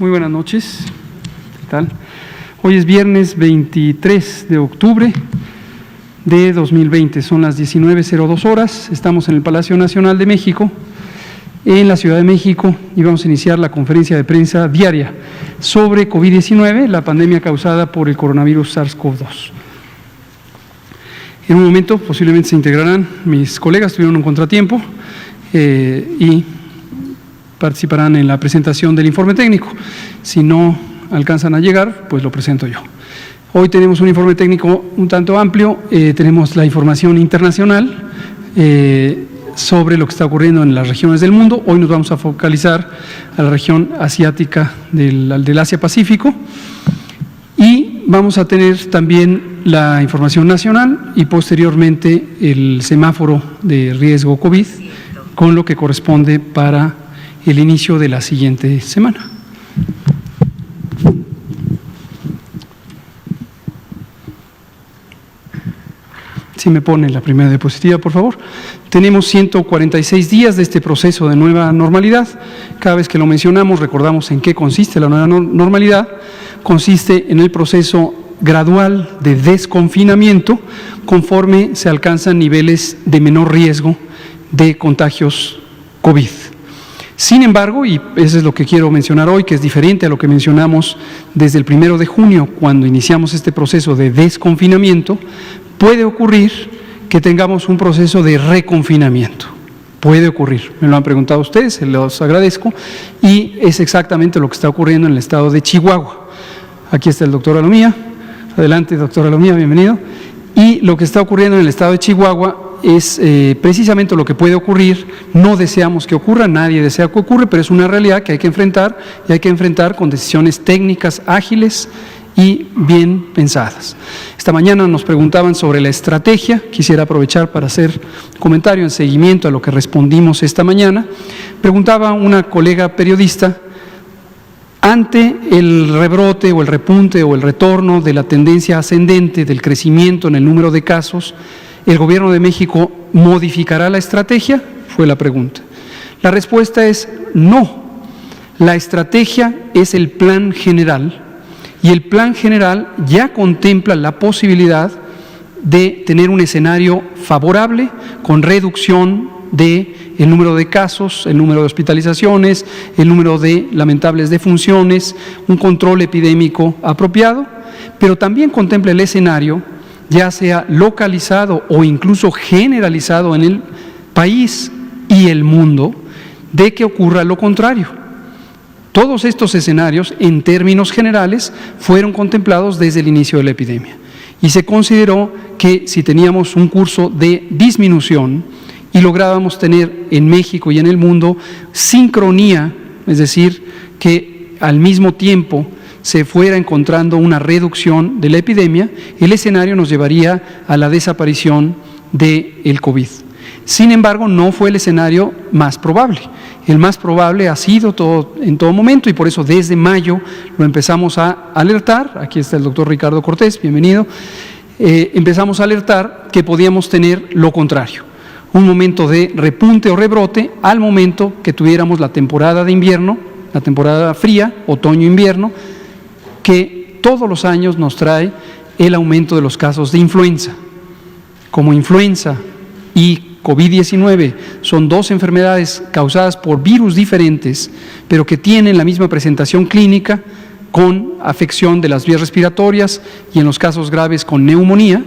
Muy buenas noches. ¿Qué tal? Hoy es viernes 23 de octubre de 2020. Son las 19:02 horas. Estamos en el Palacio Nacional de México, en la Ciudad de México, y vamos a iniciar la conferencia de prensa diaria sobre COVID-19, la pandemia causada por el coronavirus SARS-CoV-2. En un momento posiblemente se integrarán mis colegas, tuvieron un contratiempo y participarán en la presentación del informe técnico. Si no alcanzan a llegar, pues lo presento yo. Hoy tenemos un informe técnico un tanto amplio, tenemos la información internacional sobre lo que está ocurriendo en las regiones del mundo. Hoy nos vamos a focalizar a la región asiática del Asia-Pacífico y vamos a tener también la información nacional y posteriormente el semáforo de riesgo COVID con lo que corresponde para el inicio de la siguiente semana. Si me pone la primera diapositiva, por favor. Tenemos 146 días de este proceso de nueva normalidad. Cada vez que lo mencionamos, recordamos en qué consiste la nueva normalidad. Consiste en el proceso gradual de desconfinamiento conforme se alcanzan niveles de menor riesgo de contagios COVID. Sin embargo, y eso es lo que quiero mencionar hoy, que es diferente a lo que mencionamos desde el 1 de junio, cuando iniciamos este proceso de desconfinamiento, puede ocurrir que tengamos un proceso de reconfinamiento. Puede ocurrir, me lo han preguntado ustedes, se los agradezco, y es exactamente lo que está ocurriendo en el estado de Chihuahua. Aquí está el doctor Alomía. Adelante, doctor Alomía, bienvenido. Y lo que está ocurriendo en el estado de Chihuahua es precisamente lo que puede ocurrir. No deseamos que ocurra, nadie desea que ocurra, pero es una realidad que hay que enfrentar, y hay que enfrentar con decisiones técnicas ágiles y bien pensadas. Esta mañana nos preguntaban sobre la estrategia. Quisiera aprovechar para hacer comentario en seguimiento a lo que respondimos esta mañana. Preguntaba una colega periodista, ante el rebrote o el repunte o el retorno de la tendencia ascendente del crecimiento en el número de casos, ¿el Gobierno de México modificará la estrategia? Fue la pregunta. La respuesta es no. La estrategia es el plan general y el plan general ya contempla la posibilidad de tener un escenario favorable con reducción de el número de casos, el número de hospitalizaciones, el número de lamentables defunciones, un control epidémico apropiado, pero también contempla el escenario, ya sea localizado o incluso generalizado en el país y el mundo, de que ocurra lo contrario. Todos estos escenarios, en términos generales, fueron contemplados desde el inicio de la epidemia y se consideró que si teníamos un curso de disminución y lográbamos tener en México y en el mundo sincronía, es decir, que al mismo tiempo se fuera encontrando una reducción de la epidemia, el escenario nos llevaría a la desaparición del COVID. Sin embargo, no fue el escenario más probable. El más probable ha sido en todo momento, y por eso desde mayo lo empezamos a alertar. Aquí está el doctor Ricardo Cortés, bienvenido. Empezamos a alertar que podíamos tener lo contrario, un momento de repunte o rebrote al momento que tuviéramos la temporada de invierno, la temporada fría, otoño-invierno, que todos los años nos trae el aumento de los casos de influenza. Como influenza y COVID-19 son dos enfermedades causadas por virus diferentes, pero que tienen la misma presentación clínica, con afección de las vías respiratorias y en los casos graves con neumonía,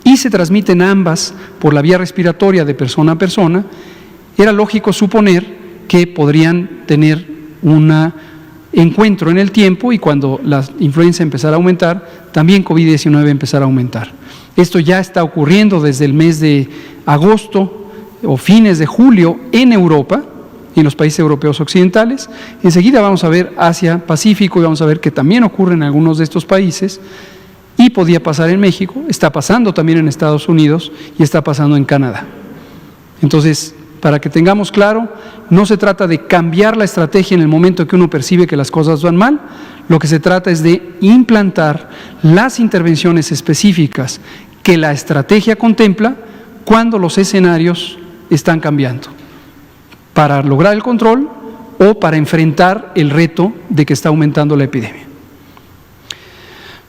y se transmiten ambas por la vía respiratoria de persona a persona, era lógico suponer que podrían tener un encuentro en el tiempo, y cuando la influenza empezara a aumentar, también COVID-19 empezara a aumentar. Esto ya está ocurriendo desde el mes de agosto o fines de julio en Europa, en los países europeos occidentales. Enseguida vamos a ver Asia-Pacífico y vamos a ver que también ocurre en algunos de estos países, y podía pasar en México, está pasando también en Estados Unidos y está pasando en Canadá. Entonces, para que tengamos claro, no se trata de cambiar la estrategia en el momento que uno percibe que las cosas van mal. Lo que se trata es de implantar las intervenciones específicas que la estrategia contempla cuando los escenarios están cambiando, para lograr el control o para enfrentar el reto de que está aumentando la epidemia.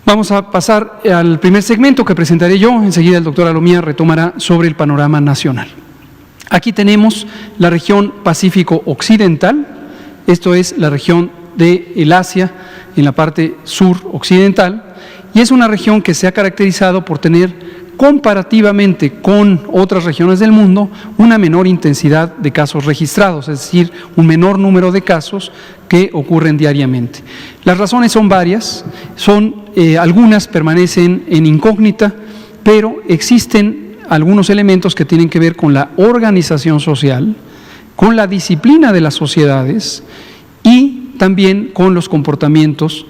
Vamos a pasar al primer segmento que presentaré yo, enseguida el doctor Alomía retomará sobre el panorama nacional. Aquí tenemos la región Pacífico Occidental, esto es la región del Asia en la parte sur occidental, y es una región que se ha caracterizado por tener comparativamente con otras regiones del mundo, una menor intensidad de casos registrados, es decir, un menor número de casos que ocurren diariamente. Las razones son varias, algunas permanecen en incógnita, pero existen algunos elementos que tienen que ver con la organización social, con la disciplina de las sociedades y también con los comportamientos.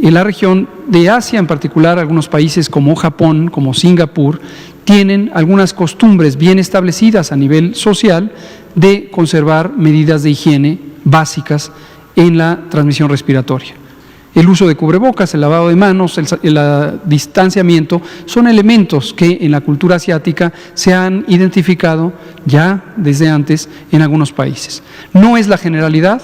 En la región de Asia, en particular, algunos países como Japón, como Singapur, tienen algunas costumbres bien establecidas a nivel social de conservar medidas de higiene básicas en la transmisión respiratoria. El uso de cubrebocas, el lavado de manos, el distanciamiento, son elementos que en la cultura asiática se han identificado ya desde antes en algunos países. No es la generalidad,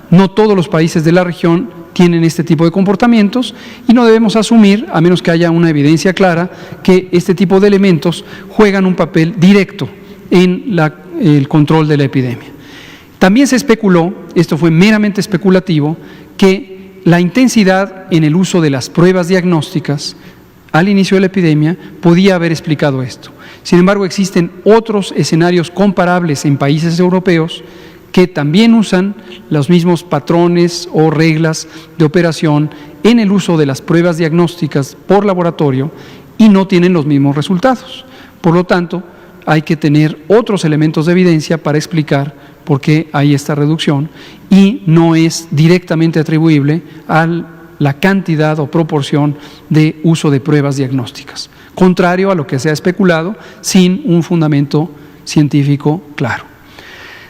no todos los países de la región tienen este tipo de comportamientos y no debemos asumir, a menos que haya una evidencia clara, que este tipo de elementos juegan un papel directo en el control de la epidemia. También se especuló, esto fue meramente especulativo, que la intensidad en el uso de las pruebas diagnósticas al inicio de la epidemia podía haber explicado esto. Sin embargo, existen otros escenarios comparables en países europeos que también usan los mismos patrones o reglas de operación en el uso de las pruebas diagnósticas por laboratorio y no tienen los mismos resultados. Por lo tanto, hay que tener otros elementos de evidencia para explicar por qué hay esta reducción y no es directamente atribuible a la cantidad o proporción de uso de pruebas diagnósticas, contrario a lo que se ha especulado sin un fundamento científico claro.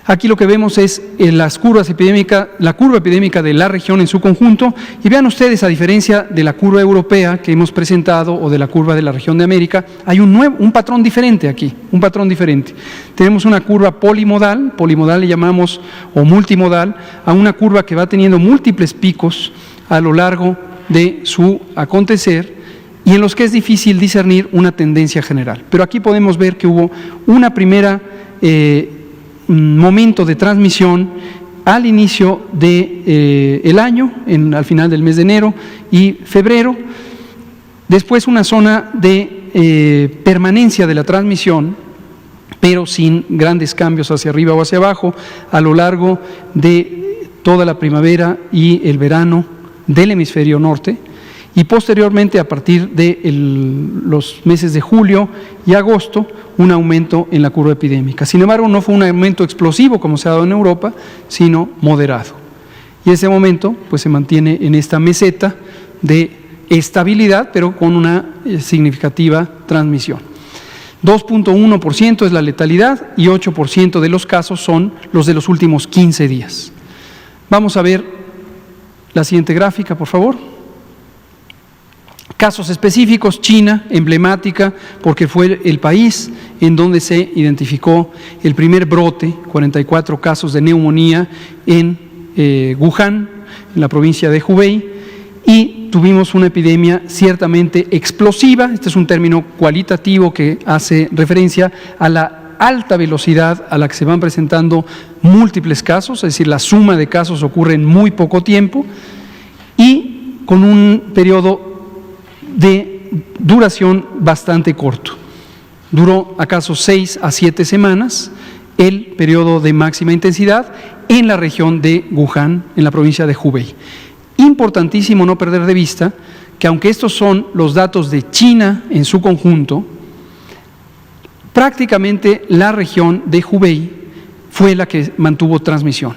Aquí lo que vemos es la curva epidémica de la región en su conjunto y vean ustedes, a diferencia de la curva europea que hemos presentado o de la curva de la región de América, hay un patrón diferente aquí, un patrón diferente. Tenemos una curva polimodal le llamamos, o multimodal, a una curva que va teniendo múltiples picos a lo largo de su acontecer y en los que es difícil discernir una tendencia general. Pero aquí podemos ver que hubo una primera momento de transmisión al inicio del año, al final del mes de enero y febrero, después una zona de permanencia de la transmisión, pero sin grandes cambios hacia arriba o hacia abajo, a lo largo de toda la primavera y el verano del hemisferio norte, y posteriormente a partir de los meses de julio y agosto un aumento en la curva epidémica. Sin embargo, no fue un aumento explosivo como se ha dado en Europa, sino moderado. Y ese momento pues se mantiene en esta meseta de estabilidad, pero con una significativa transmisión. 2.1% es la letalidad y 8% de los casos son los de los últimos 15 días. Vamos a ver la siguiente gráfica, por favor. Casos específicos, China, emblemática, porque fue el país en donde se identificó el primer brote, 44 casos de neumonía en Wuhan, en la provincia de Hubei, y tuvimos una epidemia ciertamente explosiva. Este es un término cualitativo que hace referencia a la alta velocidad a la que se van presentando múltiples casos, es decir, la suma de casos ocurre en muy poco tiempo y con un periodo de duración bastante corto. Duró acaso 6 a 7 semanas el periodo de máxima intensidad en la región de Wuhan, en la provincia de Hubei. Importantísimo no perder de vista que aunque estos son los datos de China en su conjunto, prácticamente la región de Hubei fue la que mantuvo transmisión.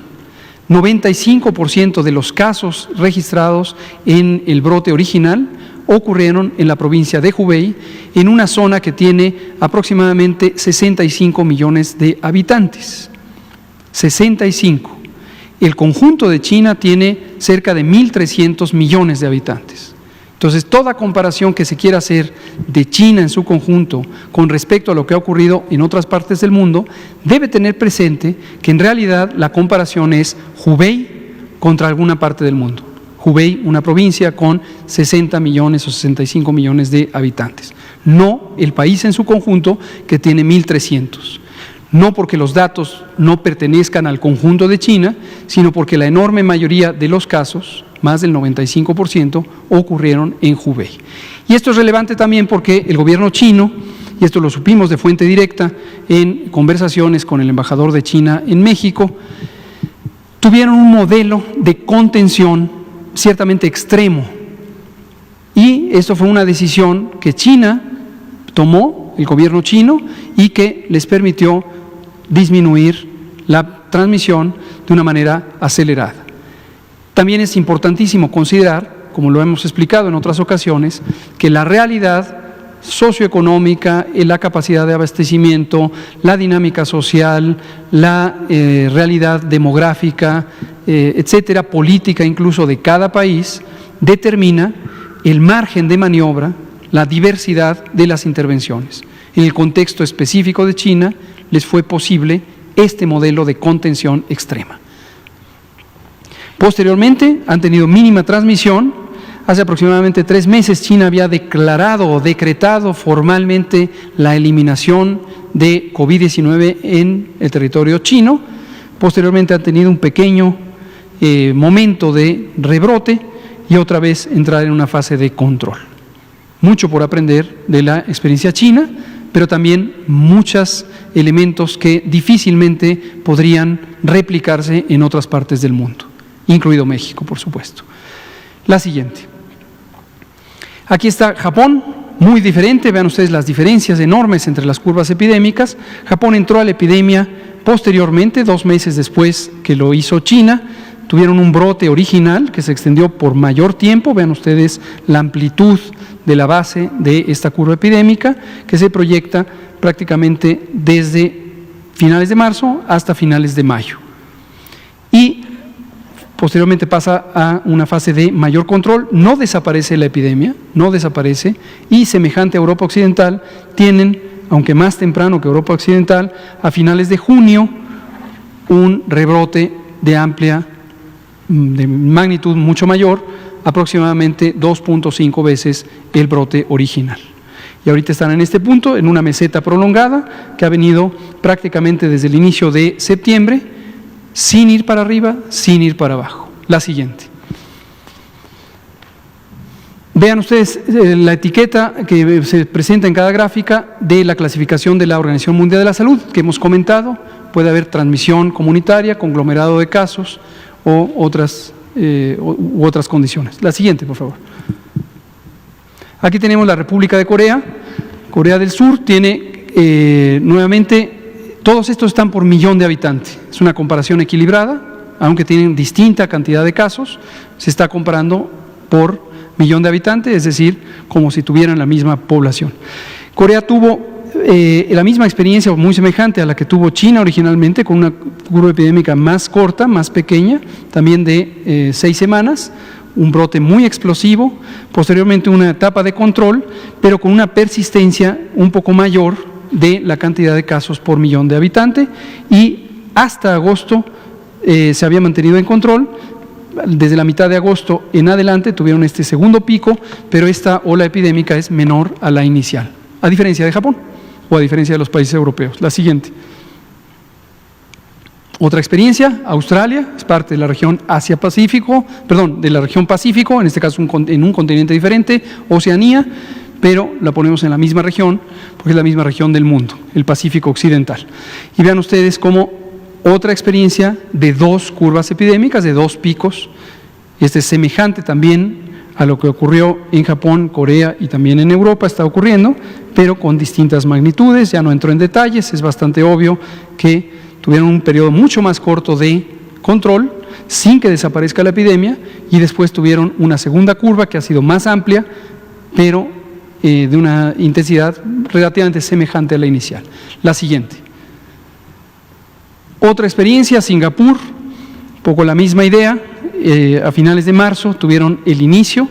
95% de los casos registrados en el brote original ocurrieron en la provincia de Hubei, en una zona que tiene aproximadamente 65 millones de habitantes. 65. El conjunto de China tiene cerca de 1.300 millones de habitantes. Entonces, toda comparación que se quiera hacer de China en su conjunto con respecto a lo que ha ocurrido en otras partes del mundo, debe tener presente que en realidad la comparación es Hubei contra alguna parte del mundo. Hubei, una provincia con 60 millones o 65 millones de habitantes. No el país en su conjunto, que tiene 1.300. No porque los datos no pertenezcan al conjunto de China, sino porque la enorme mayoría de los casos, más del 95%, ocurrieron en Hubei. Y esto es relevante también porque el gobierno chino, y esto lo supimos de fuente directa en conversaciones con el embajador de China en México, tuvieron un modelo de contención ciertamente extremo. Y esto fue una decisión que China tomó, el gobierno chino, y que les permitió disminuir la transmisión de una manera acelerada. También es importantísimo considerar, como lo hemos explicado en otras ocasiones, que la realidad socioeconómica, la capacidad de abastecimiento, la dinámica social, la realidad demográfica, etcétera, política incluso de cada país, determina el margen de maniobra, la diversidad de las intervenciones. En el contexto específico de China, les fue posible este modelo de contención extrema. Posteriormente, han tenido mínima transmisión. Hace aproximadamente 3 meses, China había declarado o decretado formalmente la eliminación de COVID-19 en el territorio chino. Posteriormente, han tenido un pequeño momento de rebrote y otra vez entrar en una fase de control. Mucho por aprender de la experiencia china, pero también muchos elementos que difícilmente podrían replicarse en otras partes del mundo, incluido México, por supuesto. La siguiente. Aquí está Japón, muy diferente. Vean ustedes las diferencias enormes entre las curvas epidémicas. Japón entró a la epidemia posteriormente, 2 meses después que lo hizo China. Tuvieron un brote original que se extendió por mayor tiempo. Vean ustedes la amplitud de la base de esta curva epidémica, que se proyecta prácticamente desde finales de marzo hasta finales de mayo. Y posteriormente pasa a una fase de mayor control. No desaparece la epidemia, no desaparece, y semejante a Europa Occidental, tienen, aunque más temprano que Europa Occidental, a finales de junio, un rebrote de magnitud mucho mayor, aproximadamente 2.5 veces el brote original. Y ahorita están en este punto, en una meseta prolongada que ha venido prácticamente desde el inicio de septiembre, sin ir para arriba, sin ir para abajo. La siguiente. Vean ustedes la etiqueta que se presenta en cada gráfica de la clasificación de la Organización Mundial de la Salud que hemos comentado. Puede haber transmisión comunitaria, conglomerado de casos o otras condiciones. La siguiente, por favor. Aquí tenemos la República de Corea. Corea del Sur tiene nuevamente, todos estos están por millón de habitantes. Es una comparación equilibrada, aunque tienen distinta cantidad de casos. Se está comparando por millón de habitantes, es decir, como si tuvieran la misma población. Corea tuvo la misma experiencia muy semejante a la que tuvo China originalmente, con una curva epidémica más corta, más pequeña, también de 6 semanas, un brote muy explosivo, posteriormente una etapa de control, pero con una persistencia un poco mayor de la cantidad de casos por millón de habitantes, y hasta agosto se había mantenido en control. Desde la mitad de agosto en adelante tuvieron este segundo pico, pero esta ola epidémica es menor a la inicial, a diferencia de Japón o a diferencia de los países europeos. La siguiente. Otra experiencia, Australia, es parte de la región Asia-Pacífico, perdón, de la región Pacífico, en este caso en un continente diferente, Oceanía, pero la ponemos en la misma región, porque es la misma región del mundo, el Pacífico Occidental. Y vean ustedes cómo otra experiencia de 2 curvas epidémicas, de 2 picos. Este es semejante también a lo que ocurrió en Japón, Corea y también en Europa está ocurriendo, pero con distintas magnitudes. Ya no entro en detalles, es bastante obvio que tuvieron un periodo mucho más corto de control sin que desaparezca la epidemia, y después tuvieron una segunda curva que ha sido más amplia, pero de una intensidad relativamente semejante a la inicial. La siguiente. Otra experiencia, Singapur, un poco la misma idea. A finales de marzo tuvieron el inicio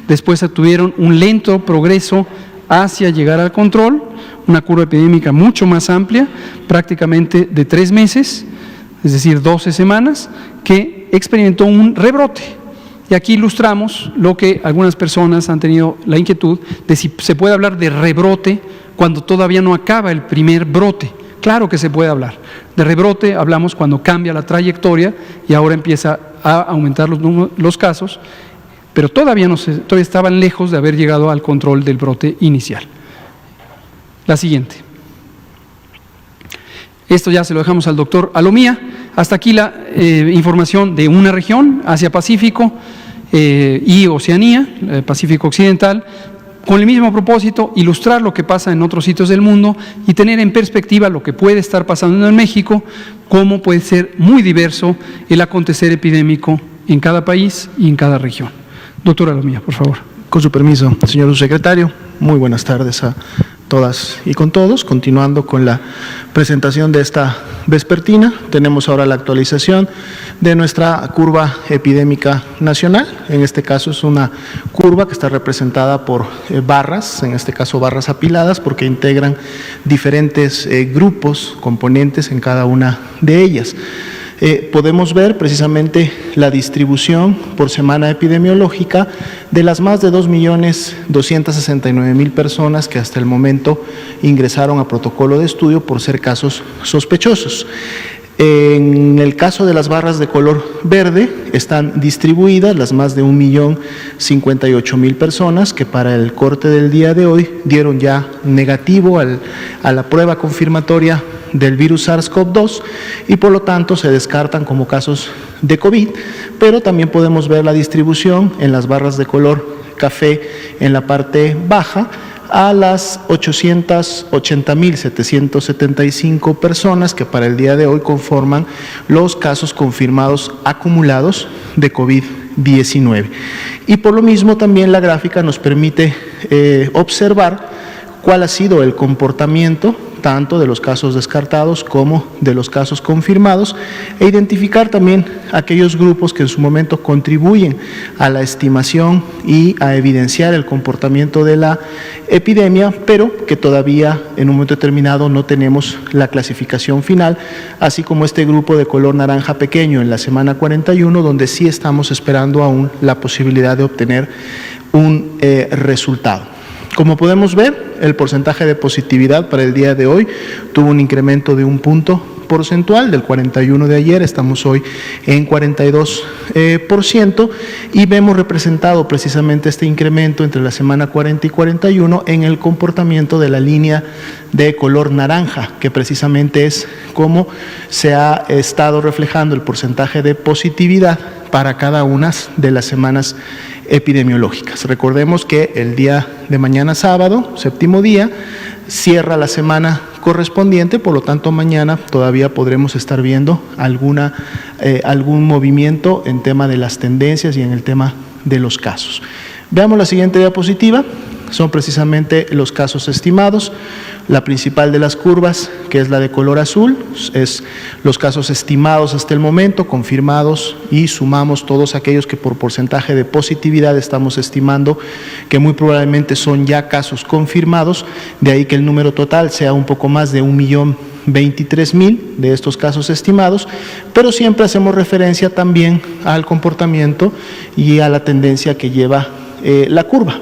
después tuvieron un lento progreso hacia llegar al control, una curva epidémica mucho más amplia, prácticamente de 3 meses, es decir, 12 semanas, que experimentó un rebrote. Y aquí ilustramos lo que algunas personas han tenido la inquietud de si se puede hablar de rebrote cuando todavía no acaba el primer brote. Claro que se puede hablar. De rebrote hablamos cuando cambia la trayectoria y ahora empieza a aumentar los casos, pero todavía estaban lejos de haber llegado al control del brote inicial. La siguiente. Esto ya se lo dejamos al doctor Alomía. Hasta aquí la información de una región, Asia-Pacífico y Oceanía, Pacífico Occidental, con el mismo propósito, ilustrar lo que pasa en otros sitios del mundo y tener en perspectiva lo que puede estar pasando en México, cómo puede ser muy diverso el acontecer epidémico en cada país y en cada región. Doctor Alomía, por favor. Con su permiso, señor subsecretario, muy buenas tardes a todas y con todos. Continuando con la presentación de esta vespertina, tenemos ahora la actualización de nuestra curva epidémica nacional. En este caso es una curva que está representada por barras, en este caso barras apiladas, porque integran diferentes grupos, componentes en cada una de ellas. Podemos ver precisamente la distribución por semana epidemiológica de las más de 2.269.000 personas que hasta el momento ingresaron a protocolo de estudio por ser casos sospechosos. En el caso de las barras de color verde están distribuidas las más de 1.058.000 personas que para el corte del día de hoy dieron ya negativo a la prueba confirmatoria del virus SARS-CoV-2 y por lo tanto se descartan como casos de COVID, pero también podemos ver la distribución en las barras de color café en la parte baja a las 880.775 personas que para el día de hoy conforman los casos confirmados acumulados de COVID-19. Y por lo mismo también la gráfica nos permite observar cuál ha sido el comportamiento tanto de los casos descartados como de los casos confirmados e identificar también aquellos grupos que en su momento contribuyen a la estimación y a evidenciar el comportamiento de la epidemia, pero que todavía en un momento determinado no tenemos la clasificación final, así como este grupo de color naranja pequeño en la semana 41, donde sí estamos esperando aún la posibilidad de obtener un resultado. Como podemos ver, el porcentaje de positividad para el día de hoy tuvo un incremento de 1 punto porcentual, del 41 de ayer, estamos hoy en 42%, y vemos representado precisamente este incremento entre la semana 40 y 41 en el comportamiento de la línea de color naranja, que precisamente es cómo se ha estado reflejando el porcentaje de positividad para cada una de las semanas epidemiológicas. Recordemos que el día de mañana sábado, 7º día, cierra la semana correspondiente, por lo tanto mañana todavía podremos estar viendo algún movimiento en tema de las tendencias y en el tema de los casos. Veamos la siguiente diapositiva. Son precisamente los casos estimados. La principal de las curvas, que es la de color azul, es los casos estimados hasta el momento, confirmados, y sumamos todos aquellos que por porcentaje de positividad estamos estimando que muy probablemente son ya casos confirmados, de ahí que el número total sea un poco más de 1.023.000 de estos casos estimados, pero siempre hacemos referencia también al comportamiento y a la tendencia que lleva la curva.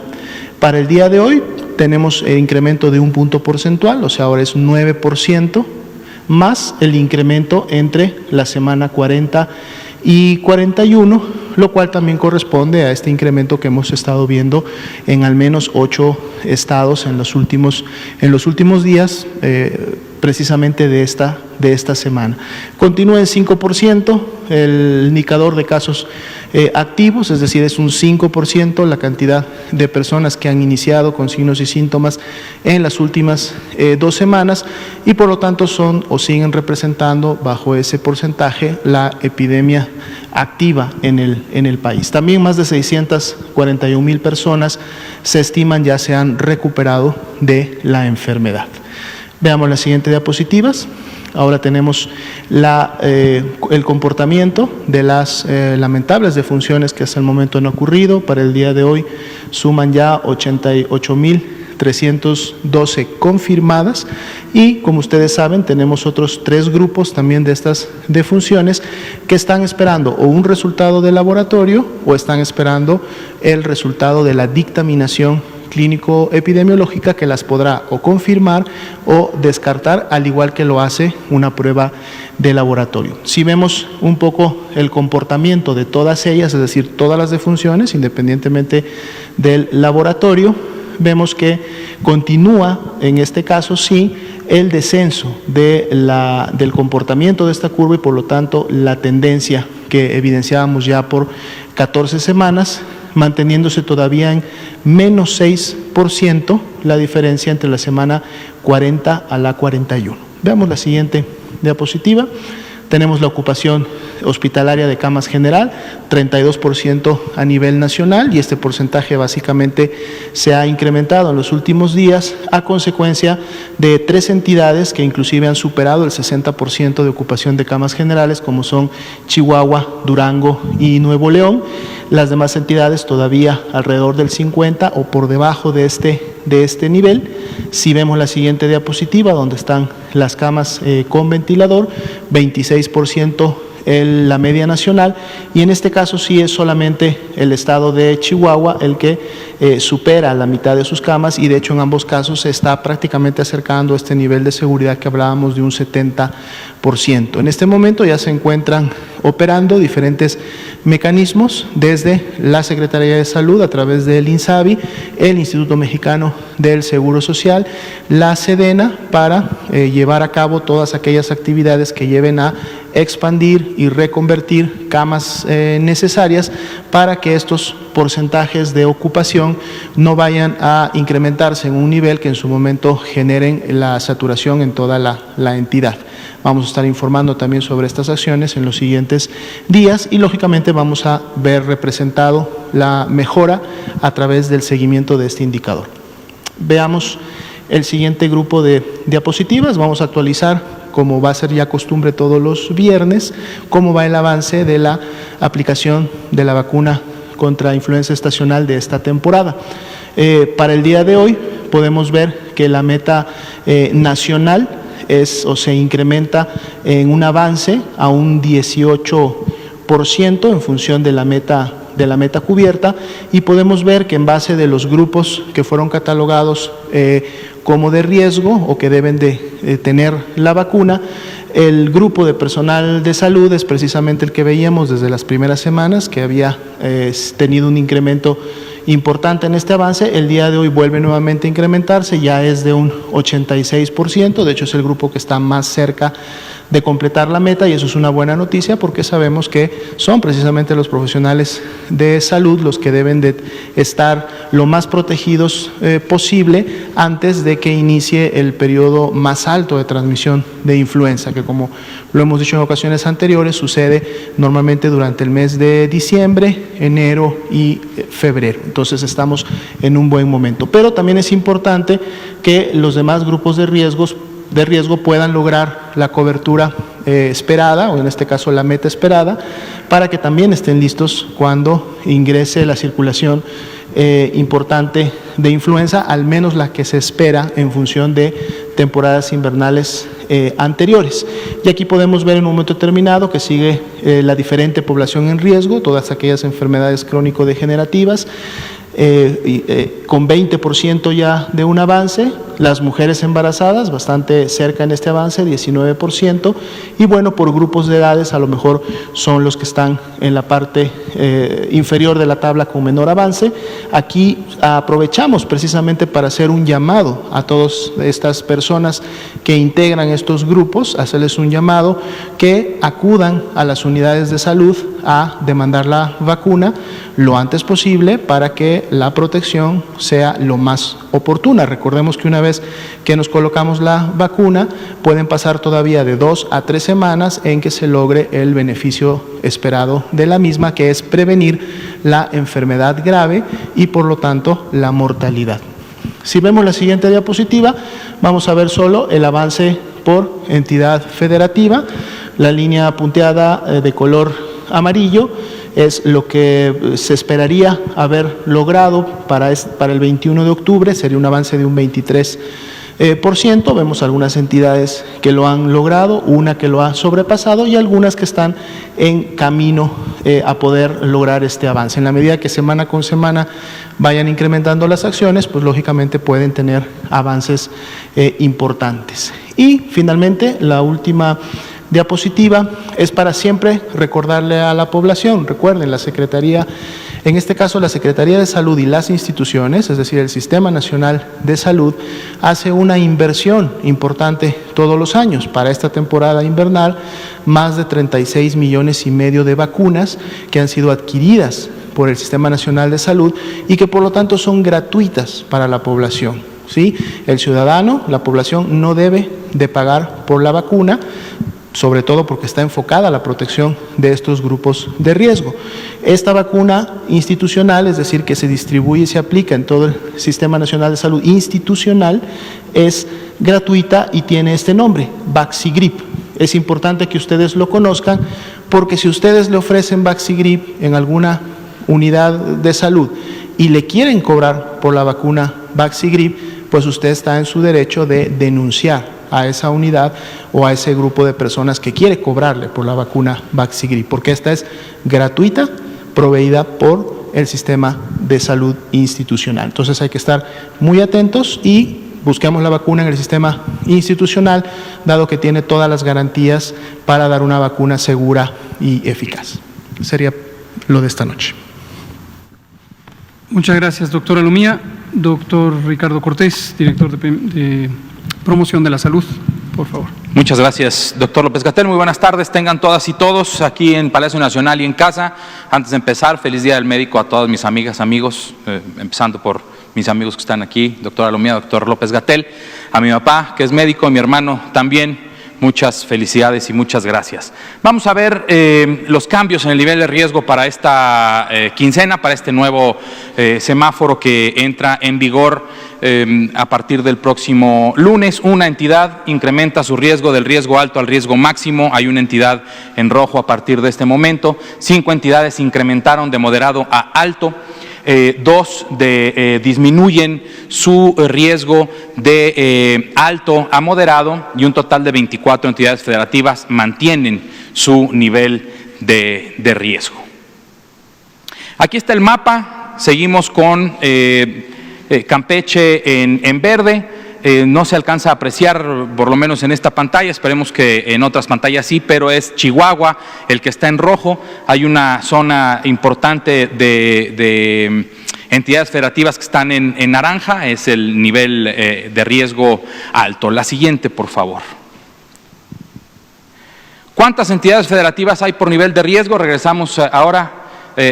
Para el día de hoy tenemos el incremento de 1 punto porcentual, o sea, ahora es 9%, más el incremento entre la semana 40 y 41, lo cual también corresponde a este incremento que hemos estado viendo en al menos 8 estados en los últimos días, precisamente de esta semana. Continúa en 5% el indicador de casos activos, es decir, es un 5% la cantidad de personas que han iniciado con signos y síntomas en las últimas 2 semanas y por lo tanto son o siguen representando bajo ese porcentaje la epidemia activa en el país. También más de 641.000 personas se estiman ya se han recuperado de la enfermedad. Veamos las siguientes diapositivas. Ahora tenemos el comportamiento de las lamentables defunciones que hasta el momento han ocurrido. Para el día de hoy suman ya 88.312 confirmadas y, como ustedes saben, tenemos otros 3 grupos también de estas defunciones que están esperando o un resultado de laboratorio o están esperando el resultado de la dictaminación clínico-epidemiológica que las podrá o confirmar o descartar, al igual que lo hace una prueba de laboratorio. Si vemos un poco el comportamiento de todas ellas, es decir, todas las defunciones, independientemente del laboratorio, vemos que continúa, en este caso sí, el descenso del comportamiento de esta curva y por lo tanto la tendencia que evidenciábamos ya por 14 semanas, manteniéndose todavía en menos 6% la diferencia entre la semana 40 a la 41. Veamos la siguiente diapositiva. Tenemos la ocupación hospitalaria de camas general, 32% a nivel nacional, y este porcentaje básicamente se ha incrementado en los últimos días a consecuencia de 3 entidades que inclusive han superado el 60% de ocupación de camas generales, como son Chihuahua, Durango y Nuevo León. Las demás entidades todavía alrededor del 50% o por debajo de este nivel. Si vemos la siguiente diapositiva, donde están las camas con ventilador, 26% la media nacional, y en este caso sí es solamente el estado de Chihuahua el que supera la mitad de sus camas, y de hecho en ambos casos se está prácticamente acercando a este nivel de seguridad que hablábamos de un 70%. En este momento ya se encuentran operando diferentes mecanismos desde la Secretaría de Salud a través del INSABI, el Instituto Mexicano del Seguro Social, la SEDENA, para llevar a cabo todas aquellas actividades que lleven a expandir y reconvertir camas necesarias para que estos porcentajes de ocupación no vayan a incrementarse en un nivel que en su momento generen la saturación en toda la entidad. Vamos a estar informando también sobre estas acciones en los siguientes días y lógicamente vamos a ver representado la mejora a través del seguimiento de este indicador. Veamos el siguiente grupo de diapositivas. Vamos a actualizar, como va a ser ya costumbre todos los viernes, cómo va el avance de la aplicación de la vacuna contra influenza estacional de esta temporada. Para el día de hoy podemos ver que la meta nacional se incrementa en un avance a un 18% en función de la meta cubierta, y podemos ver que en base de los grupos que fueron catalogados como de riesgo o que deben de tener la vacuna, el grupo de personal de salud es precisamente el que veíamos desde las primeras semanas, que había tenido un incremento importante en este avance. El día de hoy vuelve nuevamente a incrementarse, ya es de un 86%, de hecho es el grupo que está más cerca de completar la meta, y eso es una buena noticia porque sabemos que son precisamente los profesionales de salud los que deben de estar lo más protegidos posible antes de que inicie el periodo más alto de transmisión de influenza, que como lo hemos dicho en ocasiones anteriores, sucede normalmente durante el mes de diciembre, enero y febrero. Entonces estamos en un buen momento, pero también es importante que los demás grupos de riesgo puedan lograr la cobertura esperada, o en este caso la meta esperada, para que también estén listos cuando ingrese la circulación importante de influenza, al menos la que se espera en función de temporadas invernales anteriores. Y aquí podemos ver en un momento determinado que sigue la diferente población en riesgo, todas aquellas enfermedades crónico-degenerativas, con 20% ya de un avance, las mujeres embarazadas bastante cerca en este avance, 19%, y bueno, por grupos de edades a lo mejor son los que están en la parte inferior de la tabla con menor avance. Aquí aprovechamos precisamente para hacer un llamado a todas estas personas que integran estos grupos, hacerles un llamado que acudan a las unidades de salud a demandar la vacuna lo antes posible para que la protección sea lo más oportuna. Recordemos que una vez que nos colocamos la vacuna, pueden pasar todavía de 2 a 3 semanas en que se logre el beneficio esperado de la misma, que es prevenir la enfermedad grave y por lo tanto la mortalidad. Si vemos la siguiente diapositiva, vamos a ver solo el avance por entidad federativa. La línea punteada de color amarillo es lo que se esperaría haber logrado para el 21 de octubre, sería un avance de un 23%. Vemos algunas entidades que lo han logrado, una que lo ha sobrepasado y algunas que están en camino a poder lograr este avance. En la medida que semana con semana vayan incrementando las acciones, pues lógicamente pueden tener avances importantes. Y finalmente, la última diapositiva es para siempre recordarle a la población. Recuerden, la Secretaría, en este caso la Secretaría de Salud y las instituciones, es decir, el Sistema Nacional de Salud, hace una inversión importante todos los años. Para esta temporada invernal, más de 36 millones y medio de vacunas que han sido adquiridas por el Sistema Nacional de Salud y que por lo tanto son gratuitas para la población. ¿Sí? El ciudadano, la población, no debe de pagar por la vacuna, sobre todo porque está enfocada a la protección de estos grupos de riesgo. Esta vacuna institucional, es decir, que se distribuye y se aplica en todo el Sistema Nacional de Salud institucional, es gratuita y tiene este nombre, Vaxigrip. Es importante que ustedes lo conozcan porque si ustedes le ofrecen Vaxigrip en alguna unidad de salud y le quieren cobrar por la vacuna Vaxigrip, pues usted está en su derecho de denunciar a esa unidad o a ese grupo de personas que quiere cobrarle por la vacuna Vaxigrip, porque esta es gratuita, proveída por el sistema de salud institucional. Entonces hay que estar muy atentos y busquemos la vacuna en el sistema institucional, dado que tiene todas las garantías para dar una vacuna segura y eficaz. Sería lo de esta noche. Muchas gracias, doctora Lumía. Doctor Ricardo Cortés, director de Promoción de la Salud, por favor. Muchas gracias, doctor López-Gatell. Muy buenas tardes, tengan todas y todos aquí en Palacio Nacional y en casa. Antes de empezar, feliz Día del Médico a todas mis amigas, amigos, empezando por mis amigos que están aquí, doctora Lumía, doctor López-Gatell, a mi papá, que es médico, a mi hermano también. Muchas felicidades y muchas gracias. Vamos a ver los cambios en el nivel de riesgo para esta quincena, para este nuevo semáforo que entra en vigor a partir del próximo lunes. Una entidad incrementa su riesgo del riesgo alto al riesgo máximo. Hay una entidad en rojo a partir de este momento. 5 entidades incrementaron de moderado a alto. 2 disminuyen su riesgo de alto a moderado y un total de 24 entidades federativas mantienen su nivel de riesgo. Aquí está el mapa, seguimos con Campeche en verde. No se alcanza a apreciar, por lo menos en esta pantalla, esperemos que en otras pantallas sí, pero es Chihuahua el que está en rojo. Hay una zona importante de entidades federativas que están en naranja, es el nivel de riesgo alto. La siguiente, por favor. ¿Cuántas entidades federativas hay por nivel de riesgo? Regresamos ahora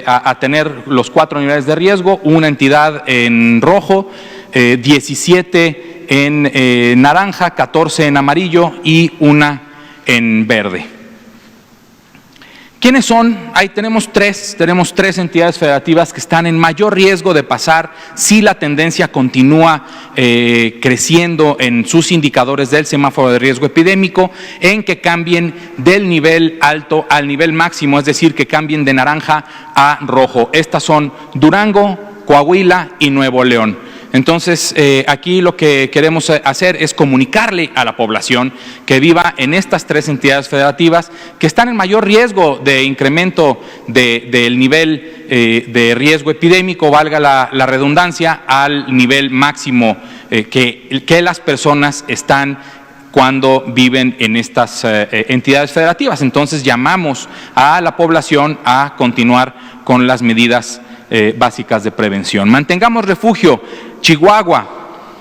a tener los 4 niveles de riesgo. Una entidad en rojo, 17 en naranja, 14 en amarillo y una en verde. ¿Quiénes son? Ahí tenemos tres entidades federativas que están en mayor riesgo de pasar si la tendencia continúa creciendo en sus indicadores del semáforo de riesgo epidémico, en que cambien del nivel alto al nivel máximo, es decir, que cambien de naranja a rojo. Estas son Durango, Coahuila y Nuevo León. Entonces, aquí lo que queremos hacer es comunicarle a la población que viva en estas 3 entidades federativas que están en mayor riesgo de incremento del nivel de riesgo epidémico, valga la redundancia, al nivel máximo que las personas están cuando viven en estas entidades federativas. Entonces, llamamos a la población a continuar con las medidas básicas de prevención. Mantengamos refugio. Chihuahua,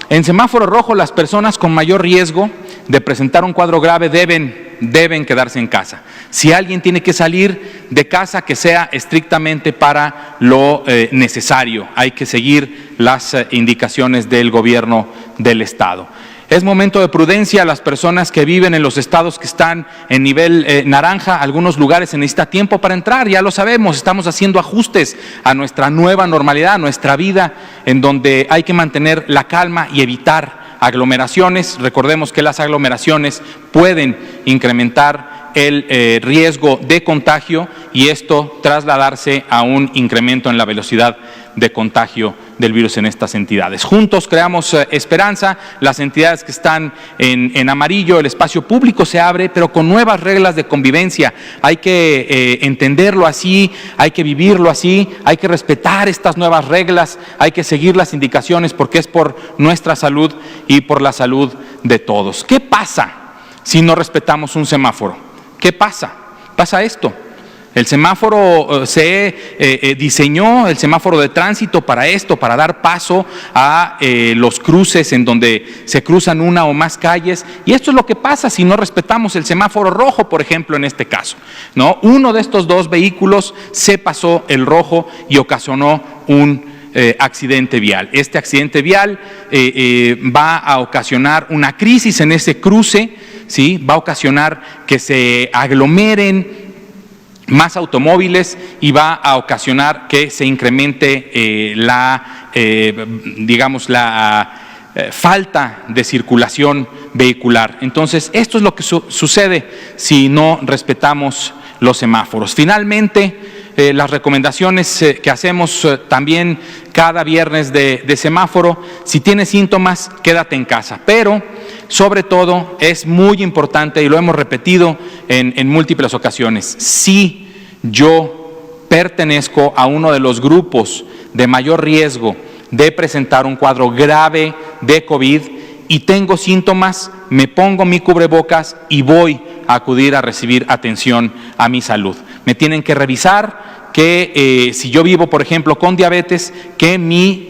en semáforo rojo, las personas con mayor riesgo de presentar un cuadro grave deben quedarse en casa. Si alguien tiene que salir de casa, que sea estrictamente para lo necesario. Hay que seguir las indicaciones del gobierno del estado. Es momento de prudencia. Las personas que viven en los estados que están en nivel naranja, algunos lugares se necesita tiempo para entrar, ya lo sabemos, estamos haciendo ajustes a nuestra nueva normalidad, a nuestra vida, en donde hay que mantener la calma y evitar aglomeraciones. Recordemos que las aglomeraciones pueden incrementar el riesgo de contagio y esto trasladarse a un incremento en la velocidad de contagio del virus en estas entidades. Juntos creamos esperanza. Las entidades que están en amarillo, el espacio público se abre, pero con nuevas reglas de convivencia. Hay que entenderlo así, hay que vivirlo así, hay que respetar estas nuevas reglas, hay que seguir las indicaciones porque es por nuestra salud y por la salud de todos. ¿Qué pasa si no respetamos un semáforo? ¿Qué pasa? Pasa esto. El semáforo se diseñó, el semáforo de tránsito para esto, para dar paso a los cruces en donde se cruzan una o más calles, y esto es lo que pasa si no respetamos el semáforo rojo, por ejemplo, en este caso, ¿no? Uno de estos dos vehículos se pasó el rojo y ocasionó un accidente vial. Este accidente vial va a ocasionar una crisis en ese cruce, ¿sí? Va a ocasionar que se aglomeren más automóviles y va a ocasionar que se incremente la falta de circulación vehicular. Entonces, esto es lo que sucede si no respetamos los semáforos. Finalmente, las recomendaciones que hacemos también cada viernes de semáforo: si tienes síntomas, quédate en casa, pero sobre todo es muy importante, y lo hemos repetido en múltiples ocasiones, si yo pertenezco a uno de los grupos de mayor riesgo de presentar un cuadro grave de COVID y tengo síntomas, me pongo mi cubrebocas y voy a acudir a recibir atención a mi salud. Me tienen que revisar que si yo vivo, por ejemplo, con diabetes, que mi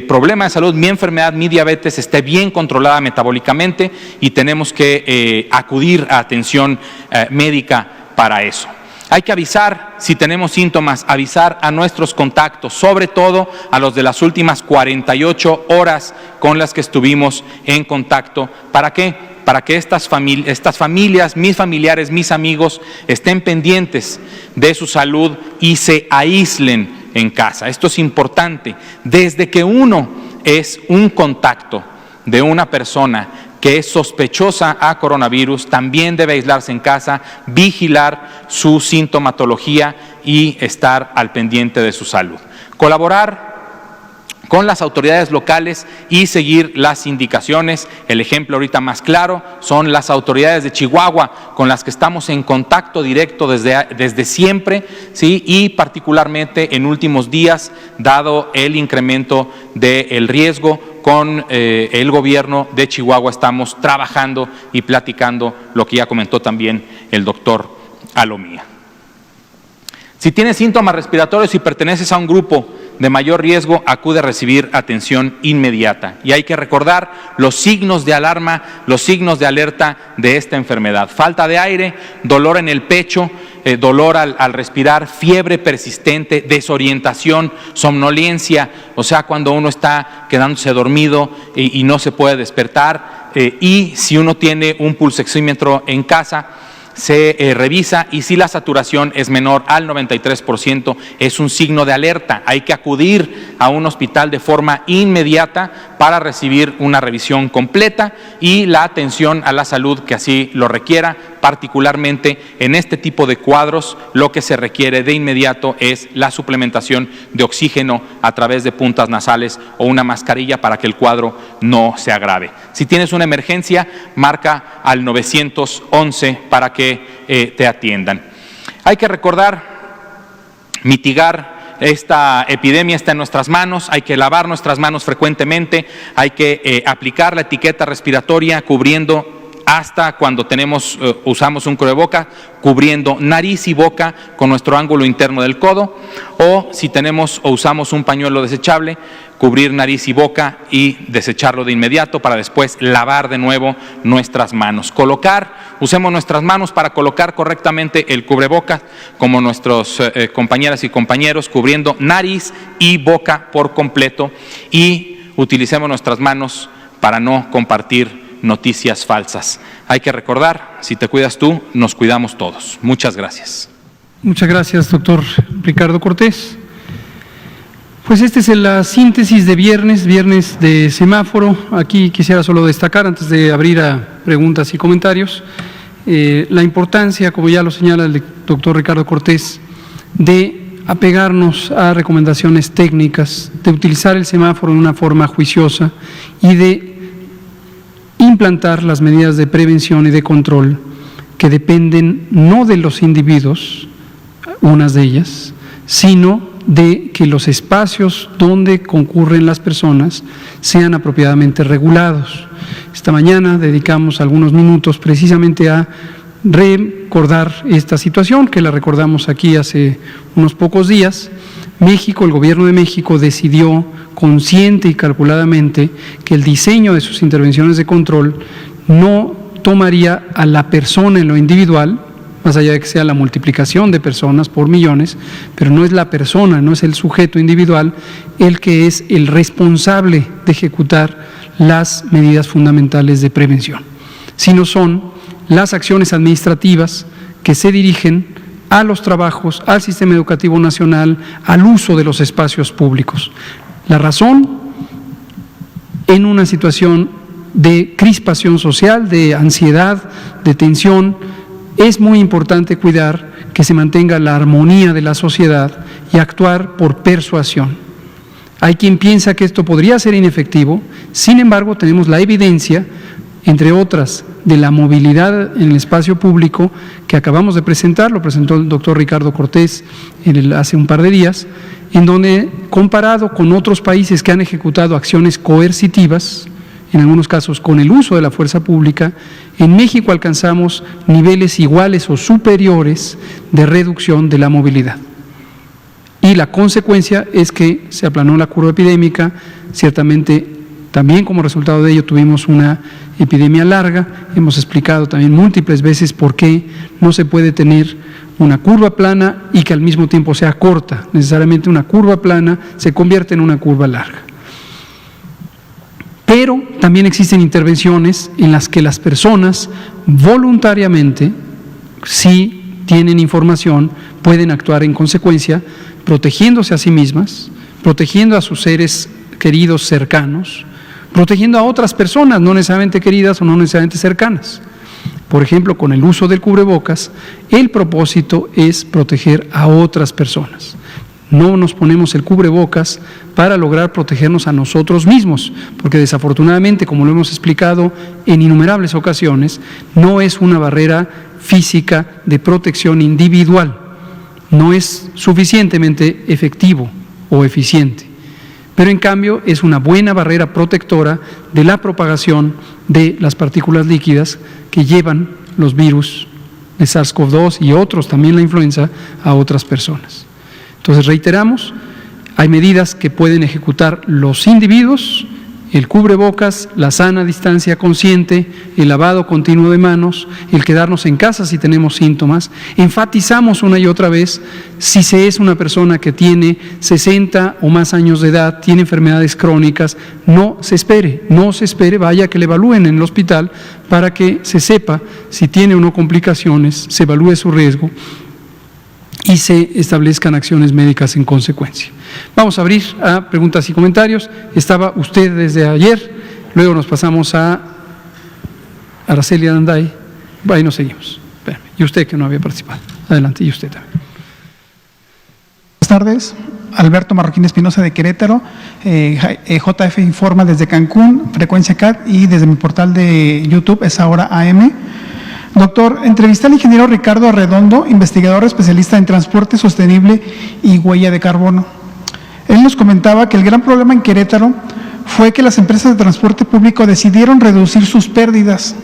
problema de salud, mi enfermedad, mi diabetes esté bien controlada metabólicamente, y tenemos que acudir a atención médica para eso. Hay que avisar si tenemos síntomas, avisar a nuestros contactos, sobre todo a los de las últimas 48 horas con las que estuvimos en contacto. ¿Para qué? Para que estas familias, mis familiares, mis amigos, estén pendientes de su salud y se aíslen en casa. Esto es importante. Desde que uno es un contacto de una persona que es sospechosa a coronavirus, también debe aislarse en casa, vigilar su sintomatología y estar al pendiente de su salud. Colaborar con las autoridades locales y seguir las indicaciones. El ejemplo ahorita más claro son las autoridades de Chihuahua, con las que estamos en contacto directo desde siempre, ¿sí? Y particularmente en últimos días, dado el incremento del riesgo. Con el gobierno de Chihuahua estamos trabajando y platicando lo que ya comentó también el doctor Alomía. Si tienes síntomas respiratorios y perteneces a un grupo de mayor riesgo, acude a recibir atención inmediata. Y hay que recordar los signos de alarma, los signos de alerta de esta enfermedad: falta de aire, dolor en el pecho, dolor al respirar, fiebre persistente, desorientación, somnolencia, o sea, cuando uno está quedándose dormido y no se puede despertar, y si uno tiene un pulsoxímetro en casa, se revisa, y si la saturación es menor al 93%, es un signo de alerta. Hay que acudir a un hospital de forma inmediata para recibir una revisión completa y la atención a la salud que así lo requiera. Particularmente en este tipo de cuadros, lo que se requiere de inmediato es la suplementación de oxígeno a través de puntas nasales o una mascarilla para que el cuadro no se agrave. Si tienes una emergencia, marca al 911 para que te atiendan. Hay que recordar, mitigar esta epidemia está en nuestras manos. Hay que lavar nuestras manos frecuentemente, hay que aplicar la etiqueta respiratoria cubriendo hasta cuando usamos un cubrebocas, cubriendo nariz y boca con nuestro ángulo interno del codo, o si tenemos o usamos un pañuelo desechable, cubrir nariz y boca y desecharlo de inmediato para después lavar de nuevo nuestras manos. Usemos nuestras manos para colocar correctamente el cubrebocas, como nuestros compañeras y compañeros, cubriendo nariz y boca por completo, y utilicemos nuestras manos para no compartir noticias falsas. Hay que recordar, si te cuidas tú, nos cuidamos todos. Muchas gracias. Muchas gracias, doctor Ricardo Cortés. Pues esta es la síntesis de viernes de semáforo. Aquí quisiera solo destacar, antes de abrir a preguntas y comentarios, la importancia, como ya lo señala el doctor Ricardo Cortés, de apegarnos a recomendaciones técnicas, de utilizar el semáforo de una forma juiciosa y de implantar las medidas de prevención y de control que dependen no de los individuos, unas de ellas, sino de que los espacios donde concurren las personas sean apropiadamente regulados. Esta mañana dedicamos algunos minutos precisamente a recordar esta situación, que la recordamos aquí hace unos pocos días. México, el gobierno de México decidió consciente y calculadamente que el diseño de sus intervenciones de control no tomaría a la persona en lo individual, más allá de que sea la multiplicación de personas por millones, pero no es la persona, no es el sujeto individual el que es el responsable de ejecutar las medidas fundamentales de prevención, sino son las acciones administrativas que se dirigen a los trabajos, al sistema educativo nacional, al uso de los espacios públicos. La razón, en una situación de crispación social, de ansiedad, de tensión, es muy importante cuidar que se mantenga la armonía de la sociedad y actuar por persuasión. Hay quien piensa que esto podría ser inefectivo, sin embargo tenemos la evidencia, entre otras, de la movilidad en el espacio público que acabamos de presentar, lo presentó el doctor Ricardo Cortés hace un par de días, en donde, comparado con otros países que han ejecutado acciones coercitivas, en algunos casos con el uso de la fuerza pública, en México alcanzamos niveles iguales o superiores de reducción de la movilidad. Y la consecuencia es que se aplanó la curva epidémica, ciertamente también como resultado de ello tuvimos una epidemia larga. Hemos explicado también múltiples veces por qué no se puede tener una curva plana y que al mismo tiempo sea corta. Necesariamente una curva plana se convierte en una curva larga. Pero también existen intervenciones en las que las personas voluntariamente, si tienen información, pueden actuar en consecuencia, protegiéndose a sí mismas, protegiendo a sus seres queridos cercanos, protegiendo a otras personas no necesariamente queridas o no necesariamente cercanas. Por ejemplo, con el uso del cubrebocas, el propósito es proteger a otras personas. No nos ponemos el cubrebocas para lograr protegernos a nosotros mismos, porque desafortunadamente, como lo hemos explicado en innumerables ocasiones, no es una barrera física de protección individual, no es suficientemente efectivo o eficiente, pero en cambio es una buena barrera protectora de la propagación de las partículas líquidas que llevan los virus de SARS-CoV-2 y otros, también la influenza, a otras personas. Entonces, reiteramos, hay medidas que pueden ejecutar los individuos, el cubrebocas, la sana distancia consciente, el lavado continuo de manos, el quedarnos en casa si tenemos síntomas. Enfatizamos una y otra vez, si se es una persona que tiene 60 o más años de edad, tiene enfermedades crónicas, no se espere, vaya que le evalúen en el hospital para que se sepa si tiene o no complicaciones, se evalúe su riesgo y se establezcan acciones médicas en consecuencia. Vamos a abrir a preguntas y comentarios. Estaba usted desde ayer, luego nos pasamos a Araceli Aranday, ahí nos seguimos. Espérame. Y usted que no había participado. Adelante, y usted también. Buenas tardes, Alberto Marroquín Espinosa de Querétaro, JF Informa desde Cancún, Frecuencia CAT, y desde mi portal de YouTube es Ahora AM. Doctor, entrevisté al ingeniero Ricardo Arredondo, investigador especialista en transporte sostenible y huella de carbono. Él nos comentaba que el gran problema en Querétaro fue que las empresas de transporte público decidieron reducir sus pérdidas,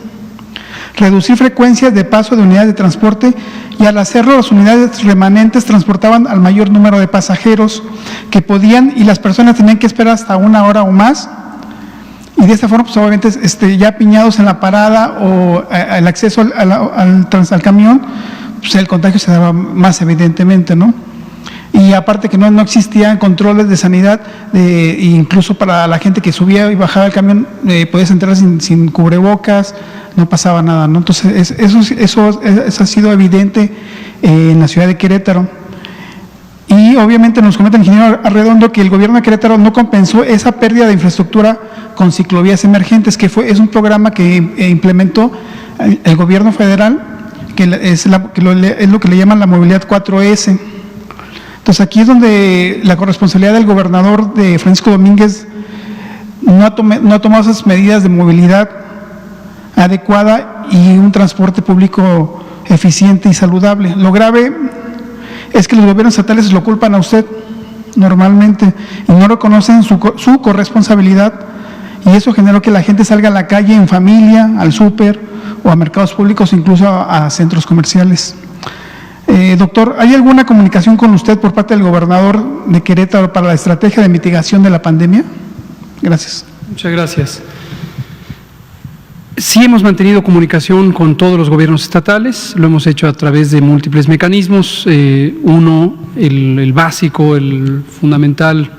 reducir frecuencias de paso de unidades de transporte, y al hacerlo las unidades remanentes transportaban al mayor número de pasajeros que podían, y las personas tenían que esperar hasta 1 hora o más. Y de esta forma, pues obviamente, ya piñados en la parada o el acceso al camión, pues el contagio se daba más evidentemente, ¿no? Y aparte que no existían controles de sanidad, incluso para la gente que subía y bajaba el camión, podías entrar sin cubrebocas, no pasaba nada, ¿no? Entonces, eso ha sido evidente en la ciudad de Querétaro. Y obviamente nos comenta el ingeniero Arredondo que el gobierno de Querétaro no compensó esa pérdida de infraestructura con ciclovías emergentes, que es un programa que implementó el gobierno federal, que es lo que le llaman la movilidad 4S. Entonces aquí es donde la corresponsabilidad del gobernador de Francisco Domínguez no ha tomado esas medidas de movilidad adecuada y un transporte público eficiente y saludable. Lo grave es que los gobiernos estatales lo culpan a usted normalmente y no reconocen su corresponsabilidad, y eso generó que la gente salga a la calle en familia, al súper o a mercados públicos, incluso a centros comerciales. Doctor, ¿hay alguna comunicación con usted por parte del gobernador de Querétaro para la estrategia de mitigación de la pandemia? Gracias. Muchas gracias. Sí hemos mantenido comunicación con todos los gobiernos estatales, lo hemos hecho a través de múltiples mecanismos. Uno, el básico, el fundamental,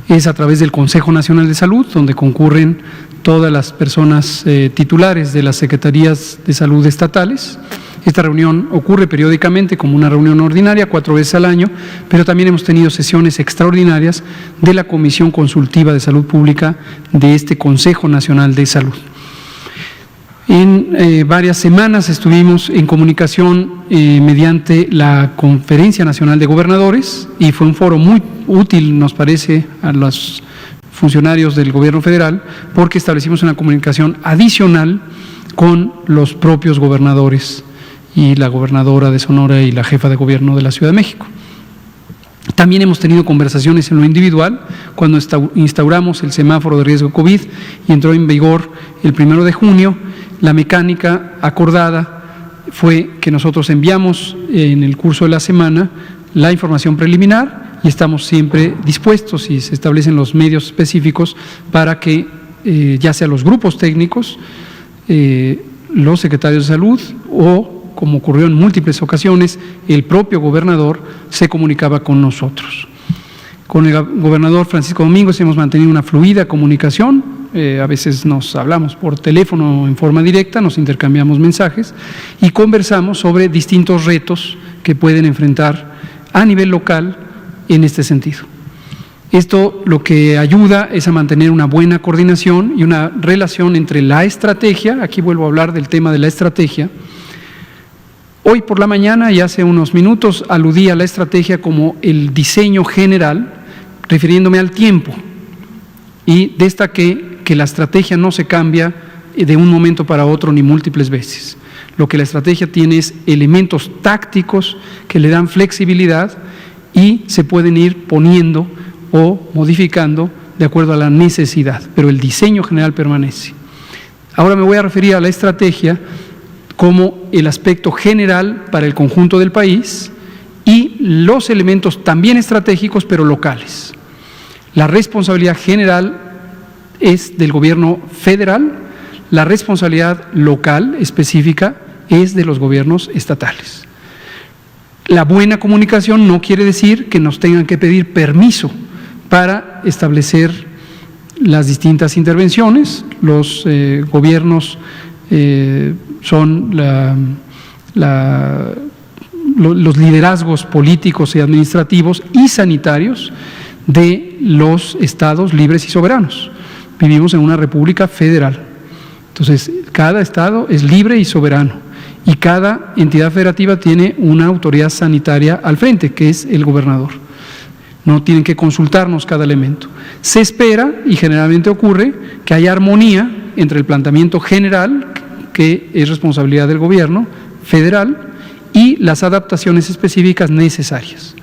es a través del Consejo Nacional de Salud, donde concurren todas las personas titulares de las Secretarías de Salud estatales. Esta reunión ocurre periódicamente como una reunión ordinaria, 4 veces al año, pero también hemos tenido sesiones extraordinarias de la Comisión Consultiva de Salud Pública de este Consejo Nacional de Salud. En varias semanas estuvimos en comunicación mediante la Conferencia Nacional de Gobernadores, y fue un foro muy útil, nos parece, a los funcionarios del gobierno federal, porque establecimos una comunicación adicional con los propios gobernadores y la gobernadora de Sonora y la jefa de gobierno de la Ciudad de México. También hemos tenido conversaciones en lo individual cuando instauramos el semáforo de riesgo COVID y entró en vigor el 1 de junio. La mecánica acordada fue que nosotros enviamos en el curso de la semana la información preliminar y estamos siempre dispuestos, y se establecen los medios específicos para que ya sea los grupos técnicos, los secretarios de salud o, como ocurrió en múltiples ocasiones, el propio gobernador se comunicaba con nosotros. Con el gobernador Francisco Domínguez hemos mantenido una fluida comunicación, a veces nos hablamos por teléfono en forma directa, nos intercambiamos mensajes y conversamos sobre distintos retos que pueden enfrentar a nivel local en este sentido. Esto lo que ayuda es a mantener una buena coordinación y una relación entre la estrategia, aquí vuelvo a hablar del tema de la estrategia. Hoy por la mañana y hace unos minutos aludí a la estrategia como el diseño general, refiriéndome al tiempo, y destaqué que la estrategia no se cambia de un momento para otro ni múltiples veces. Lo que la estrategia tiene es elementos tácticos que le dan flexibilidad y se pueden ir poniendo o modificando de acuerdo a la necesidad, pero el diseño general permanece. Ahora me voy a referir a la estrategia como el aspecto general para el conjunto del país y los elementos también estratégicos pero locales. La responsabilidad general es del gobierno federal, la responsabilidad local específica es de los gobiernos estatales. La buena comunicación no quiere decir que nos tengan que pedir permiso para establecer las distintas intervenciones. Los gobiernos son los liderazgos políticos y administrativos y sanitarios de los estados libres y soberanos. Vivimos en una república federal, entonces cada estado es libre y soberano y cada entidad federativa tiene una autoridad sanitaria al frente, que es el gobernador. No tienen que consultarnos cada elemento. Se espera, y generalmente ocurre, que haya armonía entre el planteamiento general, que es responsabilidad del gobierno federal, y las adaptaciones específicas necesarias.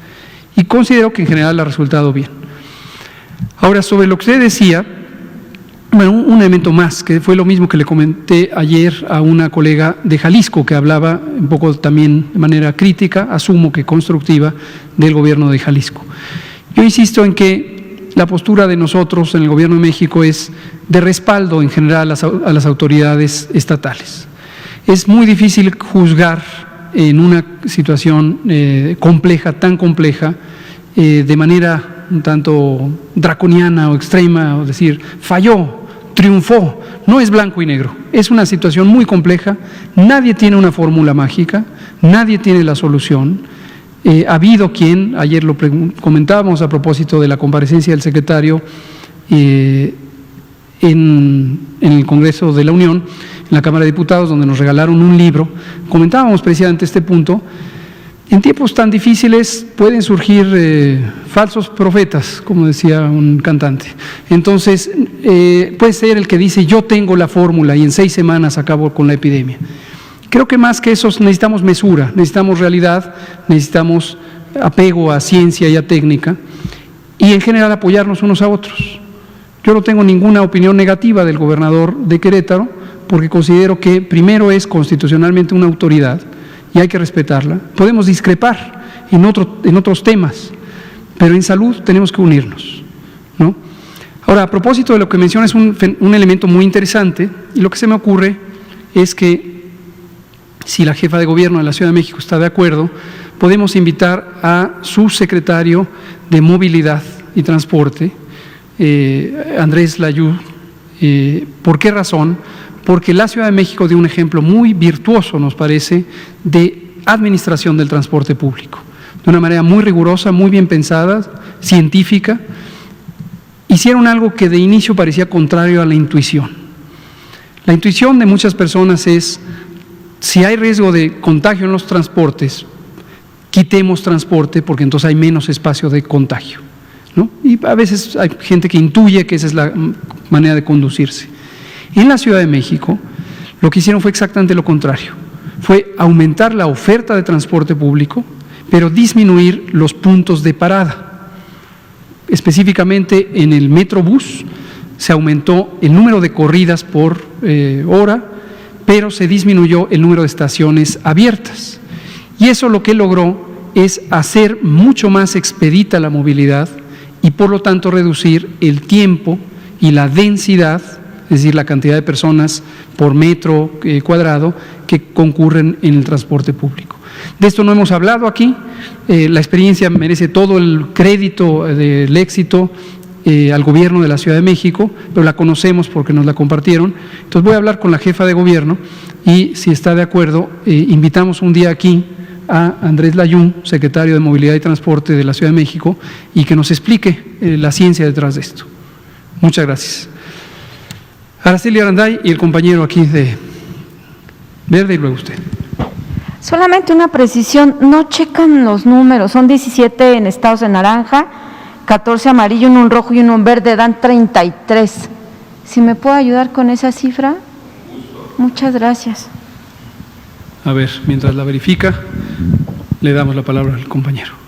Y considero que en general ha resultado bien. Ahora, sobre lo que usted decía, bueno, un elemento más, que fue lo mismo que le comenté ayer a una colega de Jalisco, que hablaba un poco también de manera crítica, asumo que constructiva, del gobierno de Jalisco. Yo insisto en que la postura de nosotros en el Gobierno de México es de respaldo en general a las autoridades estatales. Es muy difícil juzgar en una situación compleja, tan compleja, de manera un tanto draconiana o extrema, o decir, falló, triunfó. No es blanco y negro, es una situación muy compleja, nadie tiene una fórmula mágica, nadie tiene la solución, Ha habido quien, ayer lo comentábamos a propósito de la comparecencia del secretario en el Congreso de la Unión, en la Cámara de Diputados, donde nos regalaron un libro, comentábamos precisamente este punto. En tiempos tan difíciles pueden surgir falsos profetas, como decía un cantante. Entonces, puede ser el que dice, yo tengo la fórmula y en 6 semanas acabo con la epidemia. Creo que más que eso necesitamos mesura, necesitamos realidad, necesitamos apego a ciencia y a técnica y en general apoyarnos unos a otros. Yo no tengo ninguna opinión negativa del gobernador de Querétaro porque considero que primero es constitucionalmente una autoridad y hay que respetarla. Podemos discrepar en otros temas, pero en salud tenemos que unirnos, ¿no? Ahora, a propósito de lo que menciona, es un elemento muy interesante y lo que se me ocurre es que si la jefa de gobierno de la Ciudad de México está de acuerdo, podemos invitar a su secretario de Movilidad y Transporte, Andrés Layú. ¿Por qué razón? Porque la Ciudad de México dio un ejemplo muy virtuoso, nos parece, de administración del transporte público, de una manera muy rigurosa, muy bien pensada, científica. Hicieron algo que de inicio parecía contrario a la intuición. La intuición de muchas personas es, si hay riesgo de contagio en los transportes, quitemos transporte porque entonces hay menos espacio de contagio, ¿no? Y a veces hay gente que intuye que esa es la manera de conducirse. En la Ciudad de México, lo que hicieron fue exactamente lo contrario. Fue aumentar la oferta de transporte público, pero disminuir los puntos de parada. Específicamente en el Metrobús se aumentó el número de corridas por hora, pero se disminuyó el número de estaciones abiertas. Y eso lo que logró es hacer mucho más expedita la movilidad y por lo tanto reducir el tiempo y la densidad, es decir, la cantidad de personas por metro cuadrado que concurren en el transporte público. De esto no hemos hablado aquí, la experiencia merece todo el crédito del éxito al gobierno de la Ciudad de México, pero la conocemos porque nos la compartieron. Entonces voy a hablar con la jefa de gobierno y si está de acuerdo, invitamos un día aquí a Andrés Layún, secretario de Movilidad y Transporte de la Ciudad de México, y que nos explique la ciencia detrás de esto. Muchas gracias. Araceli Aranday y el compañero aquí de verde y luego usted. Solamente una precisión, no checan los números, son 17 en estados de naranja, 14 amarillo, uno en rojo y uno en verde, dan 33. ¿Si me puede ayudar con esa cifra? Muchas gracias. A ver, mientras la verifica, le damos la palabra al compañero.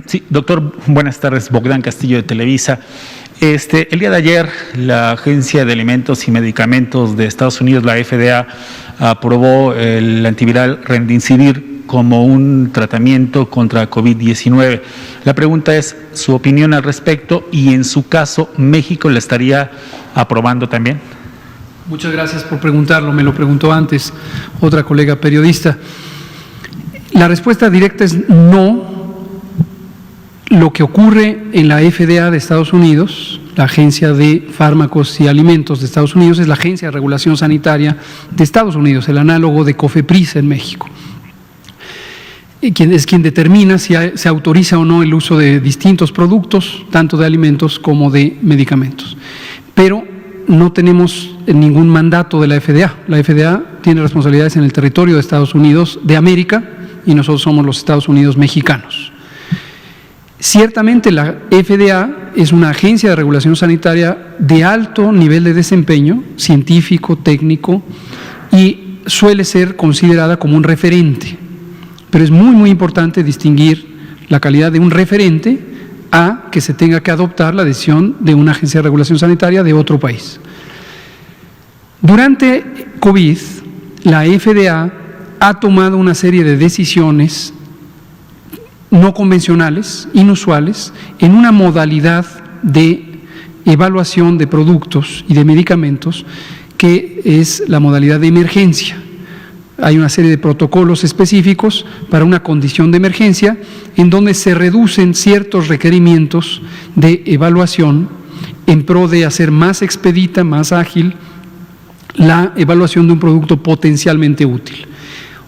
Sí, doctor, buenas tardes, Bogdán Castillo de Televisa. El día de ayer, la Agencia de Alimentos y Medicamentos de Estados Unidos, la FDA, aprobó el antiviral Remdesivir como un tratamiento contra COVID-19. La pregunta es su opinión al respecto y, en su caso, ¿México la estaría aprobando también? Muchas gracias por preguntarlo, me lo preguntó antes otra colega periodista. La respuesta directa es no. Lo que ocurre en la FDA de Estados Unidos, la Agencia de Fármacos y Alimentos de Estados Unidos, es la Agencia de Regulación Sanitaria de Estados Unidos, el análogo de COFEPRIS en México. Es quien determina si se autoriza o no el uso de distintos productos, tanto de alimentos como de medicamentos. Pero no tenemos ningún mandato de la FDA. La FDA tiene responsabilidades en el territorio de Estados Unidos de América y nosotros somos los Estados Unidos mexicanos. Ciertamente la FDA es una agencia de regulación sanitaria de alto nivel de desempeño científico, técnico, y suele ser considerada como un referente. Pero es muy, muy importante distinguir la calidad de un referente a que se tenga que adoptar la decisión de una agencia de regulación sanitaria de otro país. Durante COVID, la FDA ha tomado una serie de decisiones no convencionales, inusuales, en una modalidad de evaluación de productos y de medicamentos que es la modalidad de emergencia. Hay una serie de protocolos específicos para una condición de emergencia en donde se reducen ciertos requerimientos de evaluación en pro de hacer más expedita, más ágil la evaluación de un producto potencialmente útil.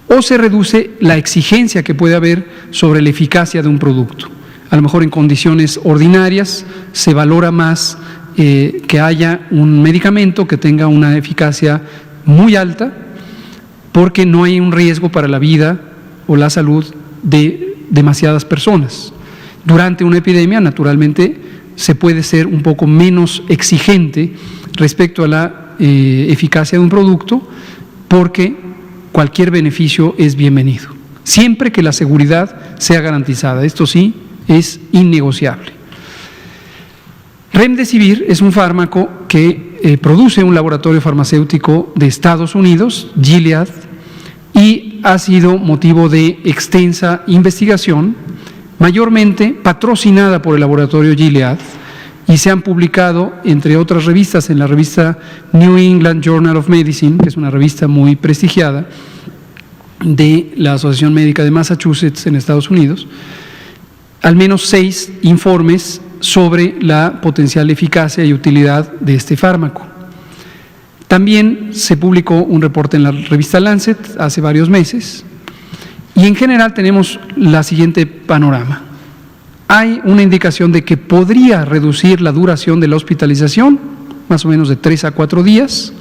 O se reduce la exigencia que puede haber sobre la eficacia de un producto. A lo mejor en condiciones ordinarias se valora más que haya un medicamento que tenga una eficacia muy alta, porque no hay un riesgo para la vida o la salud de demasiadas personas. Durante una epidemia, naturalmente, se puede ser un poco menos exigente respecto a la eficacia de un producto, porque cualquier beneficio es bienvenido, siempre que la seguridad sea garantizada. Esto sí es innegociable. Remdesivir es un fármaco que produce un laboratorio farmacéutico de Estados Unidos, Gilead, y ha sido motivo de extensa investigación, mayormente patrocinada por el laboratorio Gilead, y se han publicado, entre otras revistas, en la revista New England Journal of Medicine, que es una revista muy prestigiada de la Asociación Médica de Massachusetts en Estados Unidos, al menos 6 informes sobre la potencial eficacia y utilidad de este fármaco. También se publicó un reporte en la revista Lancet hace varios meses, y en general tenemos la siguiente panorama. Hay una indicación de que podría reducir la duración de la hospitalización, más o menos de 3 a 4 días,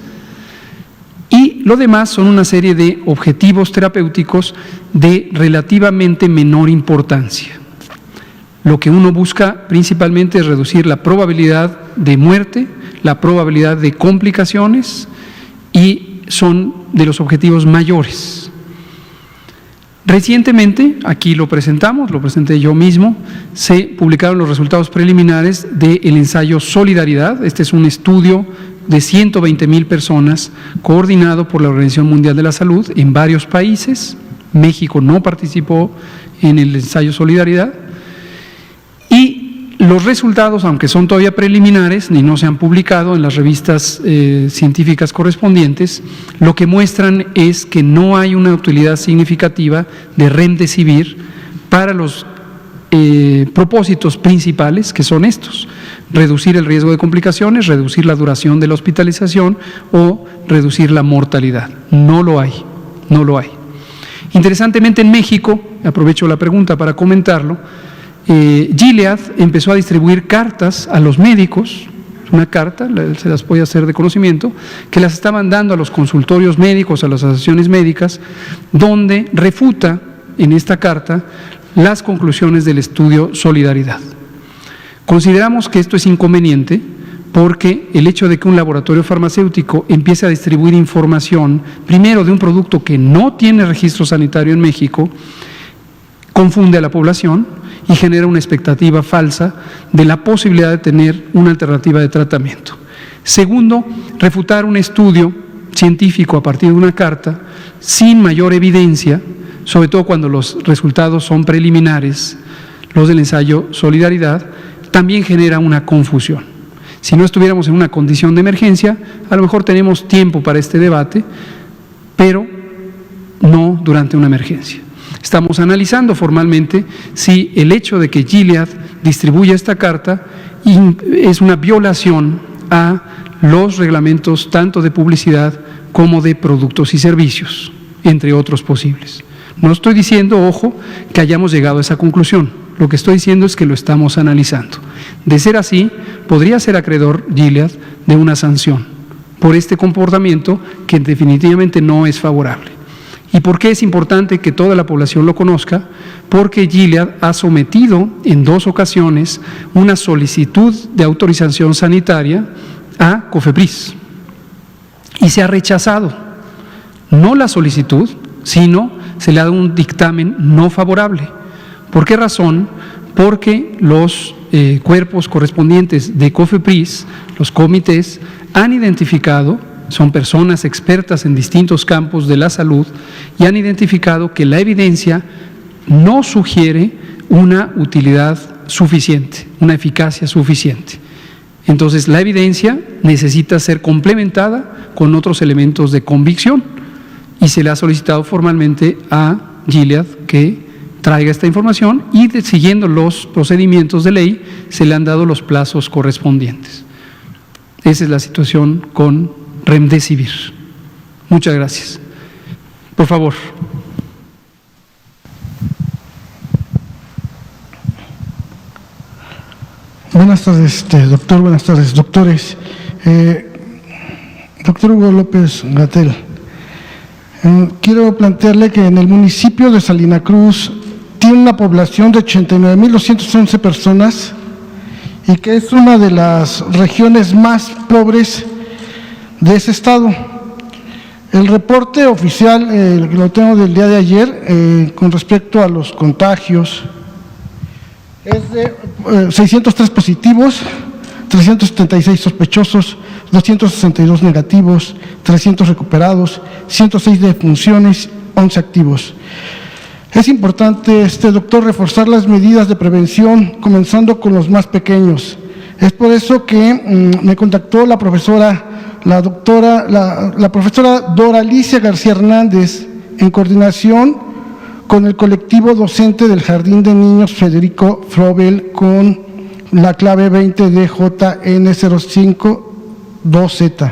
y lo demás son una serie de objetivos terapéuticos de relativamente menor importancia. Lo que uno busca principalmente es reducir la probabilidad de muerte, la probabilidad de complicaciones, y son de los objetivos mayores. Recientemente, aquí lo presenté yo mismo, se publicaron los resultados preliminares del ensayo Solidaridad. Este es un estudio de 120,000 personas coordinado por la Organización Mundial de la Salud en varios países. México no participó en el ensayo Solidaridad. Y los resultados, aunque son todavía preliminares y no se han publicado en las revistas científicas correspondientes, lo que muestran es que no hay una utilidad significativa de Remdesivir para los propósitos principales, que son estos: reducir el riesgo de complicaciones, reducir la duración de la hospitalización o reducir la mortalidad. No lo hay, no lo hay. Interesantemente, en México, aprovecho la pregunta para comentarlo, Gilead empezó a distribuir cartas a los médicos, una carta, se las voy a hacer de conocimiento, que las estaban dando a los consultorios médicos, a las asociaciones médicas, donde refuta en esta carta las conclusiones del estudio Solidaridad. Consideramos que esto es inconveniente porque el hecho de que un laboratorio farmacéutico empiece a distribuir información, primero de un producto que no tiene registro sanitario en México, confunde a la población y genera una expectativa falsa de la posibilidad de tener una alternativa de tratamiento. Segundo, refutar un estudio científico a partir de una carta sin mayor evidencia, sobre todo cuando los resultados son preliminares, los del ensayo Solidaridad, también genera una confusión. Si no estuviéramos en una condición de emergencia, a lo mejor tenemos tiempo para este debate, pero no durante una emergencia. Estamos analizando formalmente si el hecho de que Gilead distribuya esta carta es una violación a los reglamentos tanto de publicidad como de productos y servicios, entre otros posibles. No estoy diciendo, ojo, que hayamos llegado a esa conclusión. Lo que estoy diciendo es que lo estamos analizando. De ser así, podría ser acreedor Gilead de una sanción por este comportamiento que definitivamente no es favorable. ¿Y por qué es importante que toda la población lo conozca? Porque Gilead ha sometido en 2 ocasiones una solicitud de autorización sanitaria a COFEPRIS y se ha rechazado, no la solicitud, sino se le ha dado un dictamen no favorable. ¿Por qué razón? Porque los cuerpos correspondientes de COFEPRIS, los comités, han identificado, son personas expertas en distintos campos de la salud, y han identificado que la evidencia no sugiere una utilidad suficiente, una eficacia suficiente. Entonces, la evidencia necesita ser complementada con otros elementos de convicción y se le ha solicitado formalmente a Gilead que traiga esta información y siguiendo los procedimientos de ley se le han dado los plazos correspondientes. Esa es la situación con Remdesivir. Muchas gracias. Por favor. Buenas tardes, doctor. Buenas tardes, doctores. Doctor Hugo López-Gatell, quiero plantearle que en el municipio de Salina Cruz tiene una población de 89.211 personas y que es una de las regiones más pobres de ese estado. El reporte oficial, que lo tengo del día de ayer, con respecto a los contagios, es de 603 positivos, 376 sospechosos, 262 negativos, 300 recuperados, 106 defunciones, 11 activos. Es importante, doctor, reforzar las medidas de prevención, comenzando con los más pequeños. Es por eso que me contactó la profesora Dora Alicia García Hernández, en coordinación con el colectivo docente del Jardín de Niños Federico Frobel, con la clave 20DJN05-2Z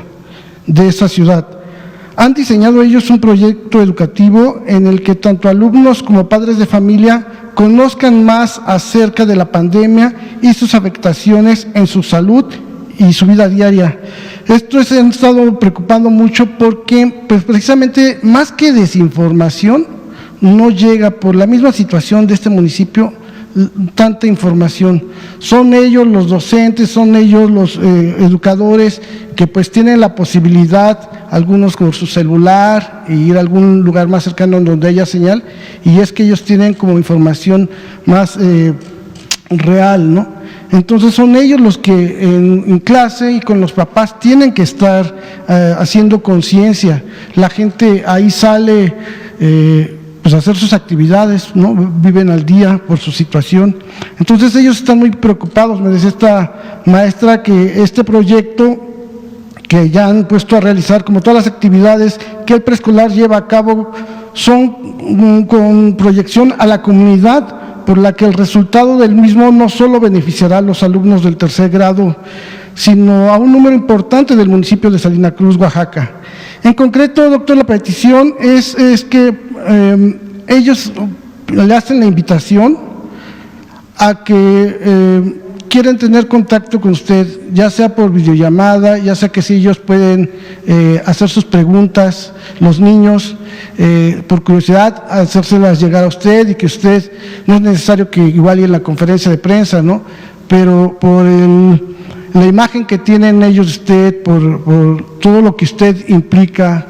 de esa ciudad. Han diseñado ellos un proyecto educativo en el que tanto alumnos como padres de familia conozcan más acerca de la pandemia y sus afectaciones en su salud y su vida diaria. Esto se han estado preocupando mucho porque, pues, precisamente, más que desinformación, no llega por la misma situación de este municipio tanta información. Son ellos los docentes, son ellos los educadores que pues tienen la posibilidad, algunos con su celular, e ir a algún lugar más cercano donde haya señal, y es que ellos tienen como información más real, ¿no? Entonces son ellos los que en clase y con los papás tienen que estar haciendo conciencia. La gente ahí sale pues hacer sus actividades, ¿no? Viven al día por su situación. Entonces ellos están muy preocupados. Me decía esta maestra que este proyecto que ya han puesto a realizar, como todas las actividades que el preescolar lleva a cabo, son con proyección a la comunidad, por la que el resultado del mismo no solo beneficiará a los alumnos del tercer grado, sino a un número importante del municipio de Salina Cruz, Oaxaca. En concreto, doctor, la petición es que ellos le hacen la invitación a que quieren tener contacto con usted, ya sea por videollamada, ya sea que si ellos pueden hacer sus preguntas, los niños, por curiosidad, hacérselas llegar a usted, y que usted, no es necesario que igual y en la conferencia de prensa, ¿no? Pero por la imagen que tienen ellos de usted, por todo lo que usted implica,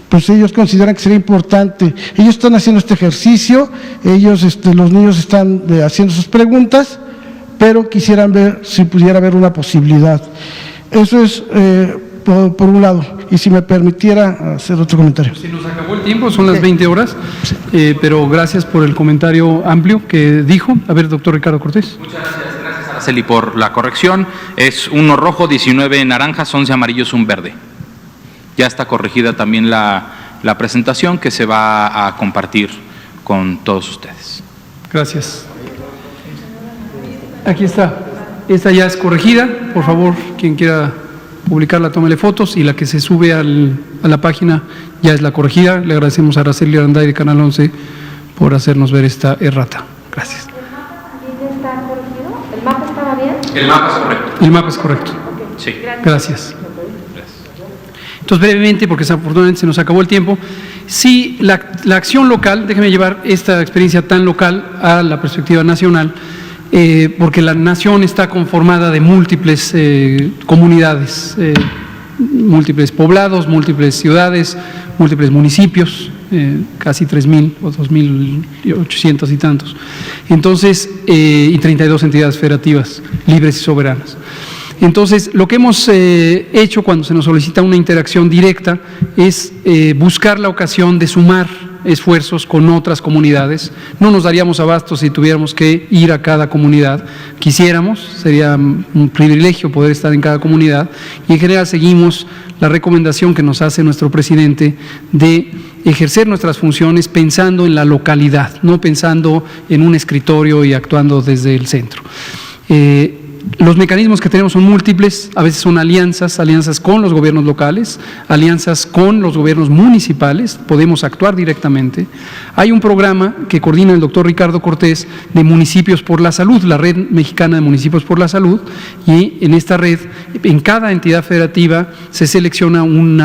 pues ellos consideran que sería importante. Ellos están haciendo este ejercicio, ellos, los niños están haciendo sus preguntas, pero quisieran ver si pudiera haber una posibilidad. Eso es por un lado, y si me permitiera hacer otro comentario. Se nos acabó el tiempo, son las 20 horas, pero gracias por el comentario amplio que dijo. A ver, doctor Ricardo Cortés. Muchas gracias, Araceli, por la corrección. Es 1 rojo, 19 naranjas, 11 amarillos, 1 verde. Ya está corregida también la presentación que se va a compartir con todos ustedes. Gracias. Aquí está. Esta ya es corregida. Por favor, quien quiera publicarla, tómele fotos, y la que se sube a la página ya es la corregida. Le agradecemos a Araceli Aranday de Canal 11 por hacernos ver esta errata. Gracias. ¿El mapa está corregido? ¿El mapa estaba bien? El mapa es correcto. El mapa es correcto. Sí. Gracias. Entonces, brevemente, porque desafortunadamente se nos acabó el tiempo, sí, la acción local, déjeme llevar esta experiencia tan local a la perspectiva nacional, porque la nación está conformada de múltiples comunidades, múltiples poblados, múltiples ciudades, múltiples municipios, casi 3.000 o 2.800 y tantos. Entonces, y 32 entidades federativas libres y soberanas. Entonces, lo que hemos hecho cuando se nos solicita una interacción directa es buscar la ocasión de sumar esfuerzos con otras comunidades. No nos daríamos abasto si tuviéramos que ir a cada comunidad. Quisiéramos, sería un privilegio poder estar en cada comunidad, y en general seguimos la recomendación que nos hace nuestro presidente de ejercer nuestras funciones pensando en la localidad, no pensando en un escritorio y actuando desde el centro. Los mecanismos que tenemos son múltiples, a veces son alianzas con los gobiernos locales, alianzas con los gobiernos municipales, podemos actuar directamente. Hay un programa que coordina el doctor Ricardo Cortés de Municipios por la Salud, la Red Mexicana de Municipios por la Salud, y en esta red, en cada entidad federativa se selecciona un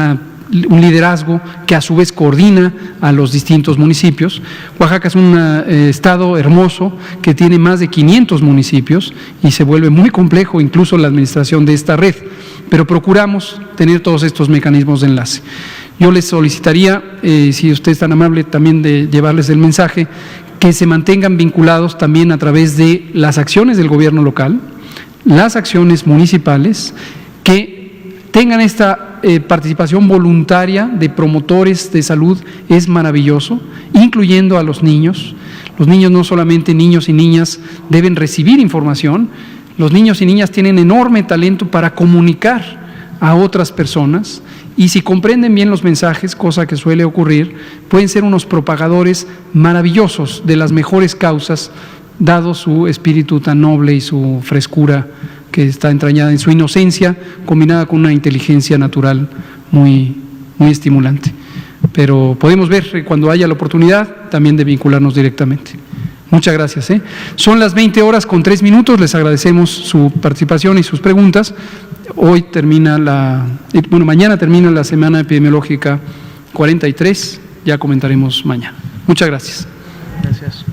liderazgo que a su vez coordina a los distintos municipios. Oaxaca es un estado hermoso que tiene más de 500 municipios y se vuelve muy complejo incluso la administración de esta red, pero procuramos tener todos estos mecanismos de enlace. Yo les solicitaría, si usted es tan amable también de llevarles el mensaje, que se mantengan vinculados también a través de las acciones del gobierno local, las acciones municipales, que tengan esta participación voluntaria de promotores de salud. Es maravilloso, incluyendo a los niños. Los niños, no solamente niños y niñas, deben recibir información. Los niños y niñas tienen enorme talento para comunicar a otras personas, y si comprenden bien los mensajes, cosa que suele ocurrir, pueden ser unos propagadores maravillosos de las mejores causas, dado su espíritu tan noble y su frescura que está entrañada en su inocencia, combinada con una inteligencia natural muy estimulante. Pero podemos ver cuando haya la oportunidad también de vincularnos directamente. Muchas gracias. Son las 20:03, les agradecemos su participación y sus preguntas. Mañana termina la semana epidemiológica 43, ya comentaremos mañana. Muchas gracias. Gracias.